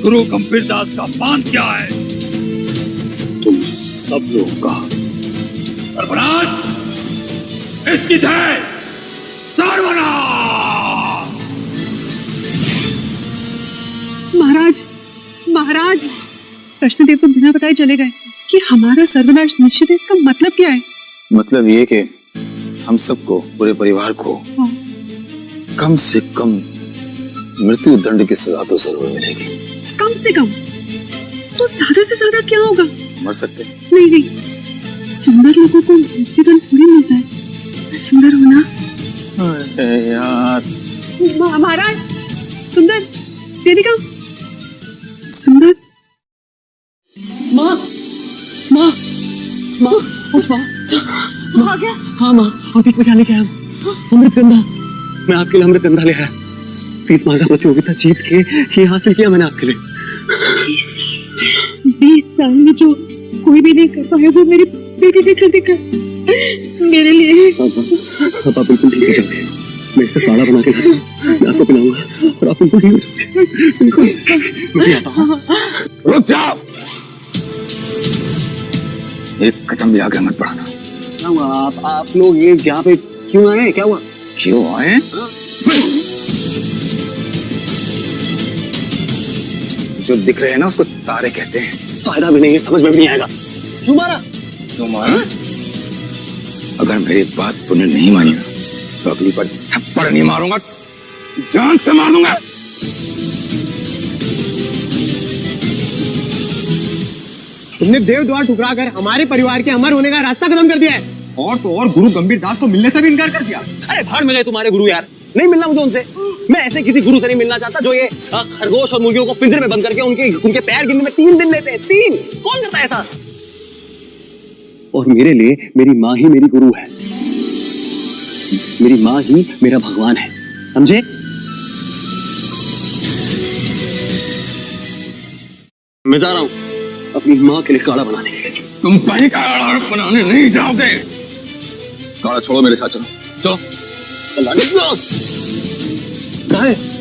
गुरु गंभीरदास का अपमान किया है। तुम सब लोगों का सर्वनाश, इसकी है सर्वनाश। महाराज कृष्णदेव तो बिना बताए चले गए कि हमारा सर्वनाश निश्चित है। इसका मतलब क्या है? मतलब ये कि हम सबको, पूरे परिवार को कम से कम मृत्यु दंड की सजा तो जरूर मिलेगी। कम से कम? तो ज्यादा से ज्यादा क्या होगा? मर सकते? नहीं, सुंदर लोगों को मृत्यु दंड थोड़ी मिलता है। सुंदर होना। अरे यार। महाराज सुंदर देविका, सुंदर। माँ उठ माँ। आ गया? हाँ माँ, आप एक क्या लेके आया? अमृत गंधा। मैं आपके लिए अमृत गंधा ले आया। 20 माह का प्रतियोगिता जीत के ये हासिल किया मैंने आपके लिए। 20 साल में जो कोई भी नहीं कर पाया वो मेरी बेटी ने कर दिखा मेरे लिए। अब आप बिल्कुल ठीक हो जाओगे। मैं इसे काढ़ा बना के लाता हूँ, मैं आपको पिलाऊंगा और आप बिल्कुल ठीक हो जाओगे। बिल्कुल। मैं आता हूँ। रुक जाओ, एक कदम भी आगे मत बढ़ाना। क्या हुआ? आप लोग ये यहाँ पे क्यों आए? क्या हुआ? क्यों आए? जो दिख रहे हैं ना उसको तारे कहते हैं। फायदा भी नहीं है, समझ में भी नहीं आएगा। क्यों मारा? क्यों मारा? अगर मेरी बात तूने नहीं मानी ना तो अगली बार थप्पड़ नहीं मारूंगा, जान से मार दूंगा। तुमने देव द्वार ठुकरा कर हमारे परिवार के अमर होने का रास्ता खत्म कर दिया है। और तो और गुरु गंभीर दास को मिलने से भी इनकार कर दिया। अरे भाड़ में गए तुम्हारे गुरु यार, नहीं मिलना मुझे उनसे। मैं ऐसे किसी गुरु से नहीं मिलना चाहता जो ये खरगोश और मुर्गियों को पिंजरे में बंद करके उनके पैर गिनने में 3 दिन लेते हैं। 3 कौन करता है ऐसा? और मेरे लिए मेरी माँ ही मेरी गुरु है, मेरी माँ ही मेरा भगवान है, समझे? मैं जा रहा हूं अपनी माँ के लिए काढ़ा बनाने के लिए। तुम कहीं काढ़ा बनाने नहीं जाओगे। काढ़ा छोड़ो, मेरे साथ चलो। चलो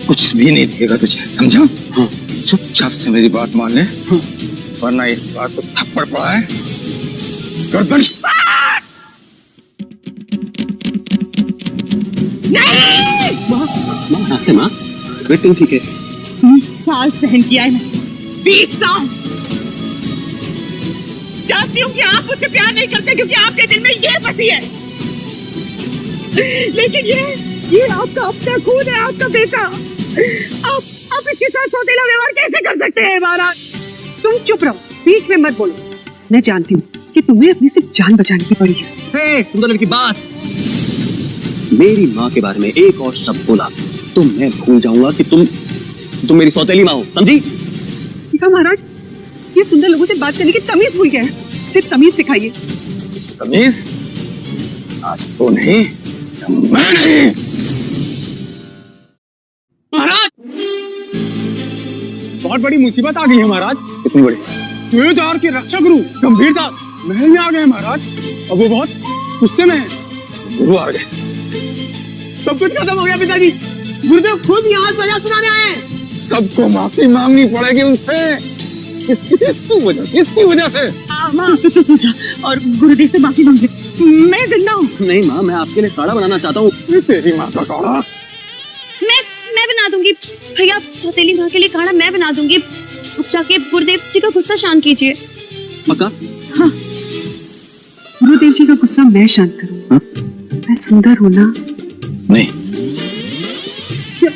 कुछ भी नहीं दिएगा तुझे, समझा? हाँ। चुपचाप से मेरी बात मान ले, वरना इस बात को थप्पड़ पड़ा है गर्दन। नहीं! माँ से माँ, तुम ठीक है? 20 साल सहन किया है मैंने, 20 साल। जानती हूँ कि आप मुझसे प्यार नहीं करते क्योंकि आपके दिल में ये बसी है, लेकिन ये आपका अपना खून है, आपका बेटा। आप इसके साथ सौतेला व्यवहार कैसे कर सकते हैं महाराज? तुम चुप रहो, बीच में मत बोलो। मैं जानती हूँ कि तुम्हें अपनी सिर्फ जान बचाने की पड़ी है। सुंदर की बात, मेरी माँ के बारे में एक और शब्द बोला तो मैं भूल जाऊंगा कि तुम मेरी सौतेली माँ हो, समझी? ठीक है महाराज, ये सुंदर लोगों से बात करने की तमीज भूल गए हैं। सिर्फ तमीज सिखाइए। तमीज? आज तो नहीं, मैं नहीं। महाराज, बहुत बड़ी मुसीबत आ गई है महाराज। कितनी बड़ी? देवद्वार के रक्षा गुरु गंभीर दास महल में आ गए महाराज, अब वो बहुत गुस्से में है। गुरु आ गए? सब कुछ खत्म हो गया पिताजी। गुरुदेव खुद यहाँ सजा सुनाने आए हैं। सबको माफी मांगनी पड़ेगी उनसे। इसकी वजह से। माँ तो पूछा और गुरुदेव से माफी मांग ली। मैं जिंदा हूँ। नहीं माँ, मैं आपके लिए काढ़ा बनाना चाहता हूँ। तेरी माँ का काढ़ा मैं बना दूंगी भैया, सौतेली माँ के लिए काढ़ा मैं बना दूंगी। अब जाके गुरुदेव जी का गुस्सा शांत कीजिए। पक्का? हाँ, गुरुदेव जी का गुस्सा मैं शांत करूँ। मैं सुंदर हूँ ना?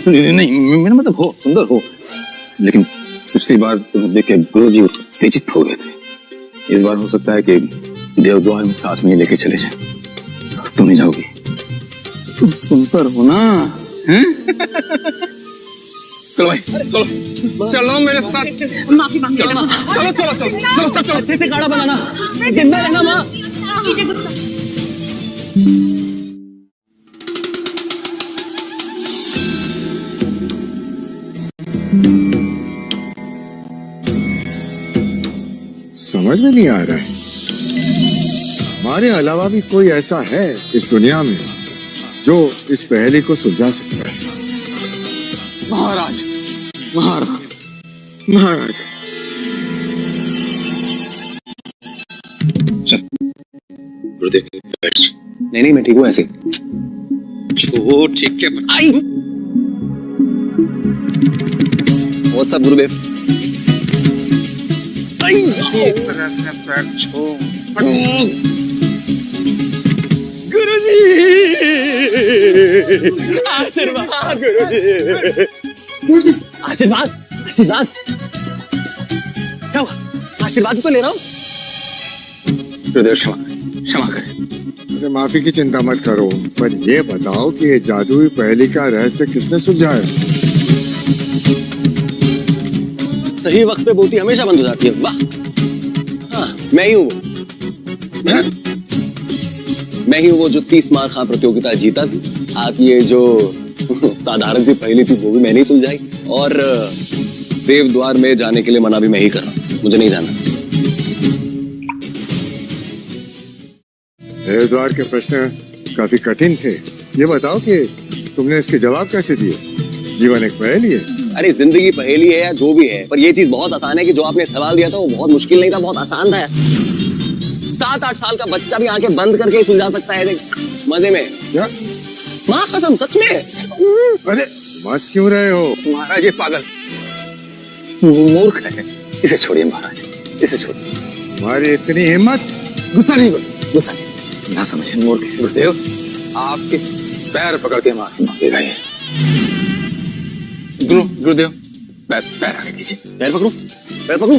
नहीं, मेरा मतलब हो, सुंदर हो, लेकिन पिछली बार तुम्हें देख के गुरुजी उत्तेजित हो गए थे। इस बार हो सकता है कि देवद्वार में साथ में लेके चले जाए। तुम नहीं जाओगी? तुम सुंदर हो ना? हैं? चलो भाई, चलो मेरे साथ। माफी मांग लो। चलो अच्छे से काढ़ा बनाना, जिंदा रहना माँ। समझ में नहीं आ रहा है, हमारे अलावा भी कोई ऐसा है इस दुनिया में जो इस पहेली को सुलझा सकता है? महाराज, चल गुरुदेव बैठ। नहीं, मैं ठीक हूँ ऐसे। जो ठीक है। आई व्हाट्स अप गुरुदेव? एक तरह से पैर छोड़। गुरुजी, आशीर्वाद गुरुजी। आशीर्वाद क्या हुआ? आशीर्वाद तो ले रहा हूँ। गुरुदेव क्षमा करें। अरे माफी की चिंता मत करो, पर ये बताओ कि ये जादुई पहेली का रहस्य किसने सुलझाया? सही वक्त पे बोलती हमेशा बंद हो जाती है। वाह, हाँ, मैं ही हूँ वो जो 30 मार खा प्रतियोगिता जीता थी। आप ये जो साधारण सी पहेली थी वो भी मैंने ही सुलझाई, और देवद्वार में जाने के लिए मना भी मैं ही कर रहा हूँ। मुझे नहीं जाना। देवद्वार के प्रश्न काफी कठिन थे, ये बताओ कि तुमने इसके जवाब कैसे दिए? जीवन एक पहेली है। अरे जिंदगी पहेली है या जो भी है, पर ये चीज बहुत आसान है कि जो आपने सवाल दिया था वो बहुत मुश्किल नहीं था, बहुत आसान था। 7-8 साल का बच्चा भी आंखें बंद करके सुलझा सकता है मजे में। क्या? माँ कसम, सच में। अरे मस्त क्यों रहे हो? महाराज ये पागल मूर्ख है, इसे छोड़िए महाराज, इसे छोड़िए। तुम्हारी इतनी हिम्मत? गुस्सा नहीं, ना समझे, मूर्ख है। गुरुदेव आपके पैर पकड़ के माफी मांगेगा ये। गुरुदेव पैर आगे कीजिए। पैर पकड़ू?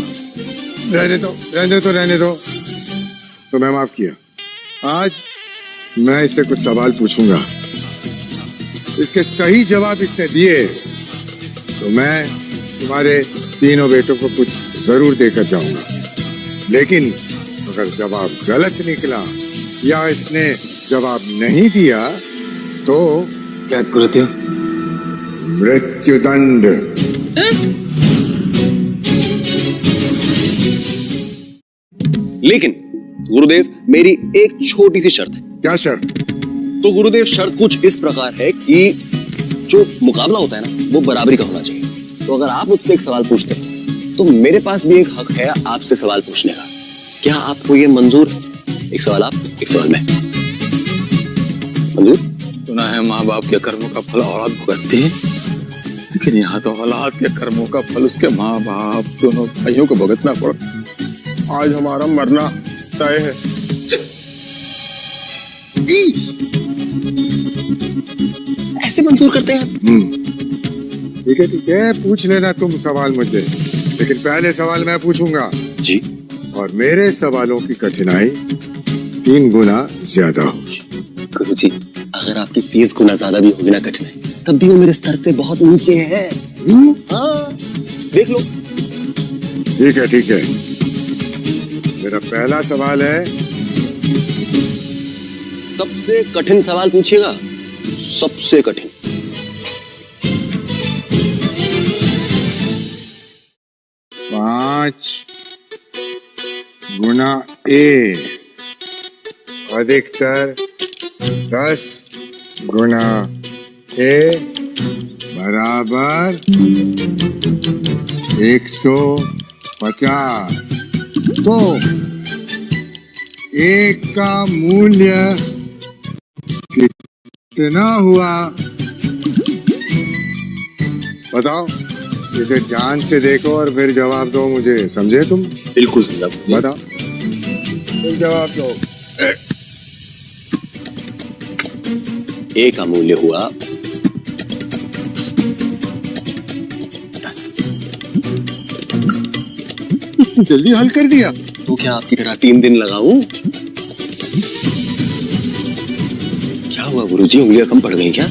रहने दो। तो मैं माफ किया। आज मैं इससे कुछ सवाल पूछूंगा, इसके सही जवाब इसने दिए तो मैं तुम्हारे तीनों बेटों को कुछ जरूर देकर जाऊंगा। लेकिन अगर जवाब गलत निकला या इसने जवाब नहीं दिया तो क्या गुरुदेव? मृत्युदंड। लेकिन गुरुदेव मेरी एक छोटी सी शर्त है। क्या शर्त? तो गुरुदेव शर्त कुछ इस प्रकार है कि जो मुकाबला होता है ना वो बराबरी का होना चाहिए। तो अगर आप मुझसे एक सवाल पूछते हैं तो मेरे पास भी एक हक है आपसे सवाल पूछने का। क्या आपको ये मंजूर है? एक सवाल आप, एक सवाल मैं। मंजूर? सुना है माँ बाप के कर्मों का फल औलाद भुगतती है, लेकिन यहाँ तो औलाद के कर्मों का फल उसके माँ बाप दोनों भाइयों को भुगतना पड़ता। आज हमारा मरना तय है। ऐसे मंजूर करते हैं आप? ठीक है, पूछ लेना तुम सवाल मुझे, लेकिन पहले सवाल मैं पूछूंगा जी। और मेरे सवालों की कठिनाई 3 गुना ज्यादा होगी। गुरुजी अगर आपकी 30 गुना ज्यादा भी होगी ना कठिनाई, तब भी वो मेरे स्तर से बहुत नीचे है। हाँ, देख लो। ठीक है। मेरा पहला सवाल है, सबसे कठिन सवाल पूछिएगा, सबसे कठिन। पांच गुना ए अधिकतर 10 गुना ए बराबर 150। तो एक का मूल्य कितना हुआ? बताओ, इसे ध्यान से देखो और फिर जवाब दो मुझे। समझे तुम? बिल्कुल समझा। बताओ, तुम जवाब दो। ए का मूल्य हुआ 10। इतनी जल्दी हल कर दिया? तो क्या आपकी तरह 3 दिन लगाऊं? क्या हुआ गुरुजी, उंगलियां कम पड़ गई क्या?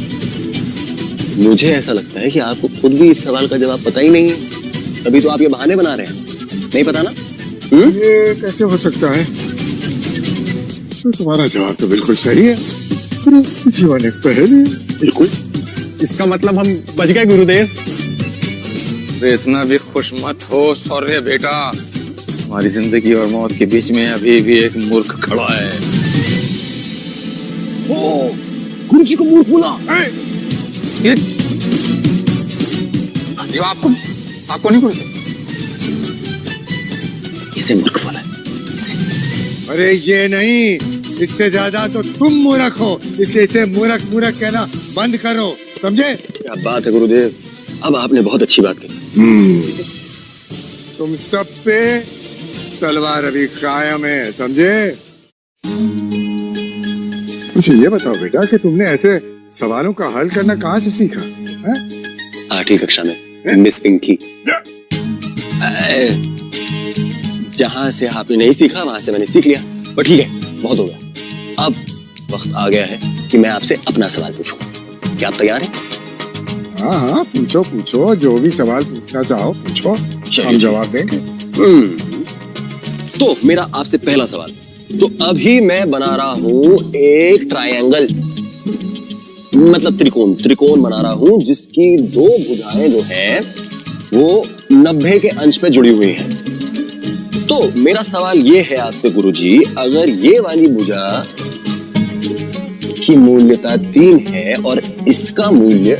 मुझे ऐसा लगता है कि आपको खुद भी इस सवाल का जवाब पता ही नहीं है, तभी तो आप ये बहाने बना रहे हैं। नहीं पता ना? ये कैसे हो सकता है? तो तुम्हारा जवाब तो बिल्कुल सही है, जीवन एक पहेली। बिल्कुल। इसका मतलब हम बच गए गुरुदेव। इतना भी खुश मत हो सौर्य बेटा, हमारी जिंदगी और मौत के बीच में अभी भी एक मूर्ख खड़ा है। गुरुजी को मूर्ख बोला? ये आपको नहीं बोलते? इसे मूर्ख बोला, इसे। अरे ये नहीं, इससे ज्यादा तो तुम मूर्ख हो, इसलिए इसे मूर्ख कहना बंद करो। समझे? क्या बात है गुरुदेव, अब आपने बहुत अच्छी बात कही। तुम सब पे तलवार अभी कायम है, समझे? मुझे ये बताओ बेटा कि तुमने ऐसे सवालों का हल करना कहाँ से सीखा? 8वीं कक्षा में मिस पिंकी। जहां से आपने नहीं सीखा वहां से मैंने सीख लिया। पर ठीक है, बहुत हो गया। अब वक्त आ गया है कि मैं आपसे अपना सवाल पूछूं। क्या आप तैयार हैं? हाँ, पूछो, जो भी सवाल पूछना चाहो पूछो, हम जवाब देंगे। तो मेरा आपसे पहला सवाल, तो अभी मैं बना रहा हूं एक ट्रायंगल, मतलब त्रिकोण बना रहा हूं जिसकी 2 भुजाएं जो है वो 90 के अंश पे जुड़ी हुई हैं। तो मेरा सवाल ये है आपसे गुरुजी, अगर ये वाली भुजा की मूल्यता 3 है और इसका मूल्य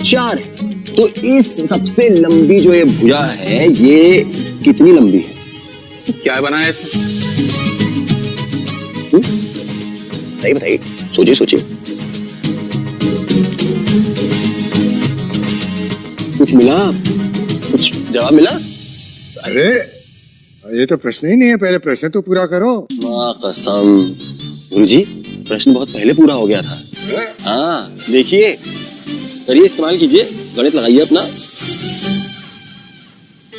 4 है, तो इस सबसे लंबी जो ये भुजा है ये कितनी लंबी है? क्या बनाया इसने? बताइए, सोचिए। कुछ मिला? कुछ जवाब मिला? अरे ये तो प्रश्न ही नहीं है, पहले प्रश्न तो पूरा करो। माँ कसम गुरुजी, प्रश्न बहुत पहले पूरा हो गया था। हाँ देखिए, करिए, इस्तेमाल कीजिए, गणित लगाइए अपना।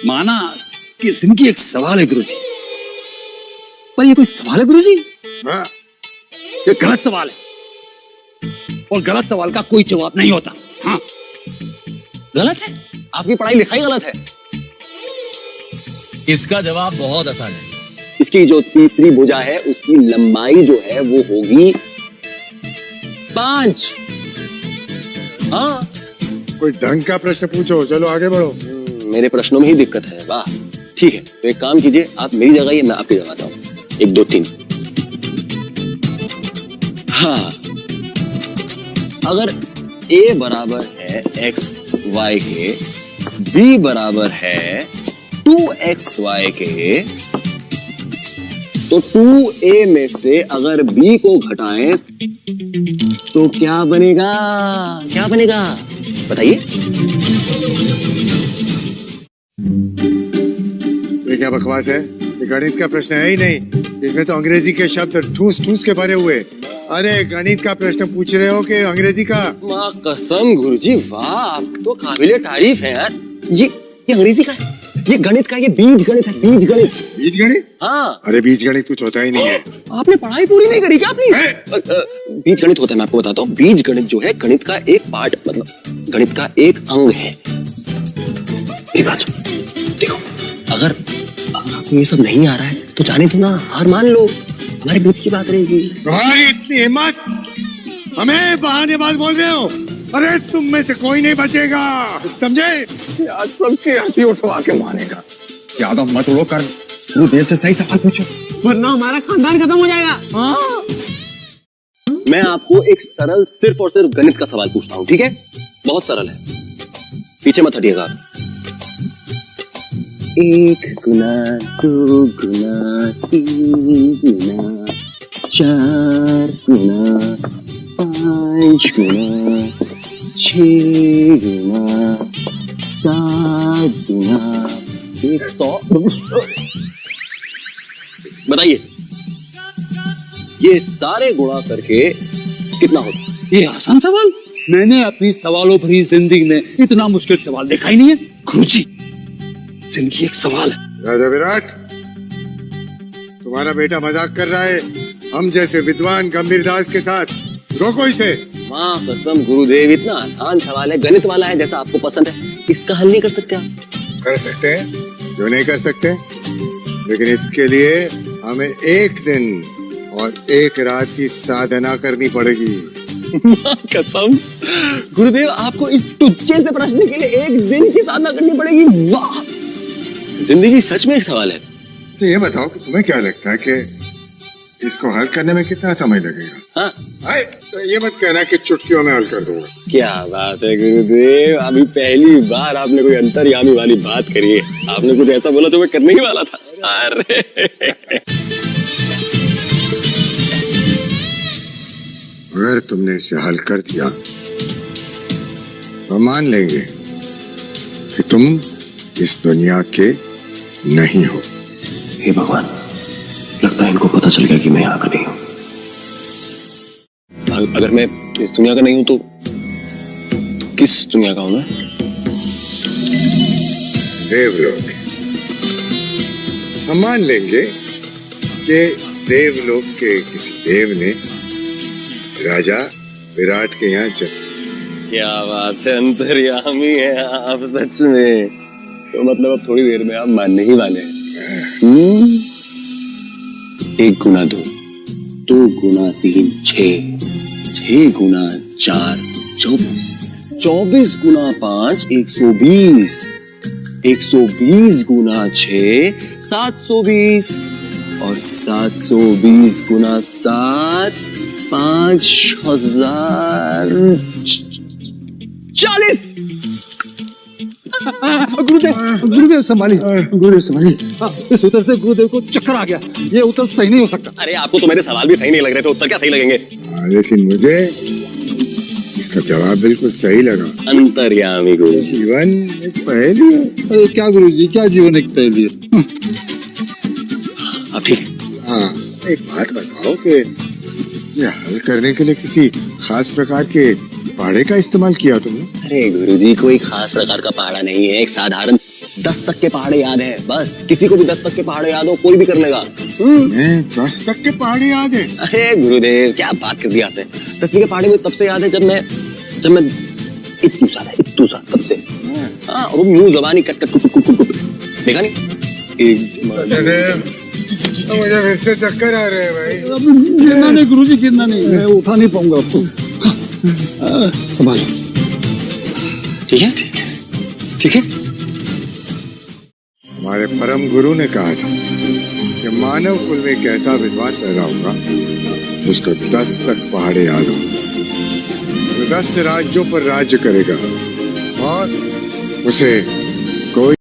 माना कि जिंदगी एक सवाल है गुरुजी। पर ये कोई सवाल है गुरुजी? हाँ। ये गलत सवाल है और गलत सवाल का कोई जवाब नहीं होता। हाँ गलत है? आपकी पढ़ाई लिखाई गलत है? इसका जवाब बहुत आसान है। इसकी जो तीसरी भुजा है उसकी लंबाई जो है वो होगी 5। हाँ, कोई ढंग का प्रश्न पूछो, चलो आगे बढ़ो। मेरे प्रश्नों में ही दिक्कत है। वाह, ठीक है, तो एक काम कीजिए, आप मेरी जगह आइए, मैं आपकी जगह आता हूं। 1 2 3। हाँ, अगर a बराबर है XY के, b बराबर है 2XY के, तो 2a में से अगर b को घटाएं तो क्या बनेगा? क्या बनेगा बताइए? ये क्या बकवास है? ये गणित का प्रश्न है ही नहीं। इसमें तो अंग्रेजी के शब्द ठूस ठूस के भरे हुए। अरे गणित का प्रश्न पूछ रहे हो कि अंग्रेजी का? माँ कसम गुरुजी, वाह, आप तो काबिले तारीफ है यार। ये अंग्रेजी का है, ये गणित का, ये बीज गणित है। बीज गणित। बीज गणित? हाँ। अरे बीज गणित कुछ होता ही नहीं है। आपने पढ़ाई पूरी नहीं करी क्या अपनी? बीज गणित होता है, मैं आपको बताता हूँ। बीज गणित जो है गणित का एक पार्ट, मतलब गणित का एक अंग है। मेरी बात सुनो, देखो, अगर आपको ये सब नहीं आ रहा है तो जाने दो ना, हार मान लो, हमारे बीच की बात रहेगी। तुम्हारी इतनी हिम्मत, हमें बहानेबाज बोल रहे हो? अरे तुम में से कोई नहीं बचेगा, समझे? आज सबकी आरती उठवा के मानेगा। ज्यादा मत उड़ो कर, तू देर से सही सवाल पूछो, वरना हमारा खानदान खत्म हो जाएगा। हाँ। मैं आपको एक सरल सिर्फ और सिर्फ गणित का सवाल पूछता हूँ, ठीक है? बहुत सरल है, पीछे मत हटिएगा। 1 गुना 2 गुना 3 गुना 4 गुना 5 गुना 6 गुना 7 गुना 100। बताइए, ये सारे गुणा करके कितना होता? ये आसान सवाल? मैंने अपनी सवालों भरी जिंदगी में इतना मुश्किल सवाल देखा ही नहीं है गुरुजी। जिंदगी एक सवाल है। राजा विराट, तुम्हारा बेटा मजाक कर रहा है हम जैसे विद्वान गंभीर दास के साथ। रोको इसे। माँ कसम गुरुदेव, इतना आसान सवाल है, गणित वाला है, जैसा आपको पसंद है, इसका हल नहीं कर सकते आप? कर सकते हैं, क्यों नहीं कर सकते? लेकिन इसके लिए हमें 1 दिन और 1 रात की साधना करनी पड़ेगी। कसम गुरुदेव, आपको इस टुच्चे से प्रश्न के लिए 1 दिन की साधना करनी पड़ेगी? वाह, जिंदगी सच में एक सवाल है। तो ये बताओ कि तुम्हें क्या लगता है कि इसको हल करने में कितना समय लगेगा? हाँ? तो ये मत कहना कि चुटकियों में हल कर दूंगा। क्या बात है गुरुदेव, अभी पहली बार आपने कोई अंतर्यामी वाली बात करी है। आपने कुछ ऐसा बोला जो मैं करने ही वाला था। अरे अगर तुमने इसे हल कर दिया तो मान लेंगे कि तुम इस दुनिया के नहीं हो। हे भगवान, लगता है इनको पता चल गया कि मैं यहाँ का नहीं हूँ। अगर मैं इस दुनिया का नहीं हूं तो किस दुनिया का हूं मैं? देवलोक। हम मान लेंगे कि देवलोक के किसी देव ने राजा विराट के यहाँ क्या बात है, अंतर्यामी है आप सच में। तो मतलब अब थोड़ी देर में आप मानने ही वाले हैं। 1 गुना 2, 2 गुना 3 6, 6 गुना 4 24, 24 गुना 5 120, 120 गुना 6 720 और 720 गुना 7 5040। गुरुदेव संभालिए, गुरुदेव संभालिए। इस उत्तर से गुरुदेव को चक्कर आ गया। ये उत्तर सही नहीं हो सकता। अरे आपको तो मेरे सवाल भी सही नहीं लग रहे थे, उत्तर क्या सही लगेंगे? लेकिन मुझे इसका जवाब बिल्कुल सही लगा। अंतर्यामी गुरु। जीवन एक पहेली है। अरे क्या गुरुजी, क्या जीवन एक पहेली है? अब ठीक। हाँ, एक बात बताओ कि ये हल करने के लिए किसी खास प्रकार के पहाड़े का इस्तेमाल किया तुमने? अरे गुरुजी, कोई खास प्रकार का पहाड़ा नहीं है, एक साधारण 10 तक के पहाड़े याद है, बस किसी को भी 10 तक के पहाड़े याद हो कोई भी कर लेगा। 10 तक के पहाड़े याद है? अरे गुरुदेव क्या बात कर दी आपने। 10वीं के पहाड़े में तब से याद है जब मैं इत्तू सा तब से। हाँ, और यूं ज़बानी कट देखा नहीं एक मुझे फिर से चक्कर आ रहे हैं भाई। गिरना नहीं गुरुजी, गिरना नहीं, मैं उठा नहीं पाऊंगा आपको। संभालो। ठीक है ठीक है। हमारे परम गुरु ने कहा था कि मानव कुल में एक ऐसा विद्वान पैदा होगा जिसको 10 तक पहाड़े याद हो, वो 10 राज्यों पर राज्य करेगा और उसे कोई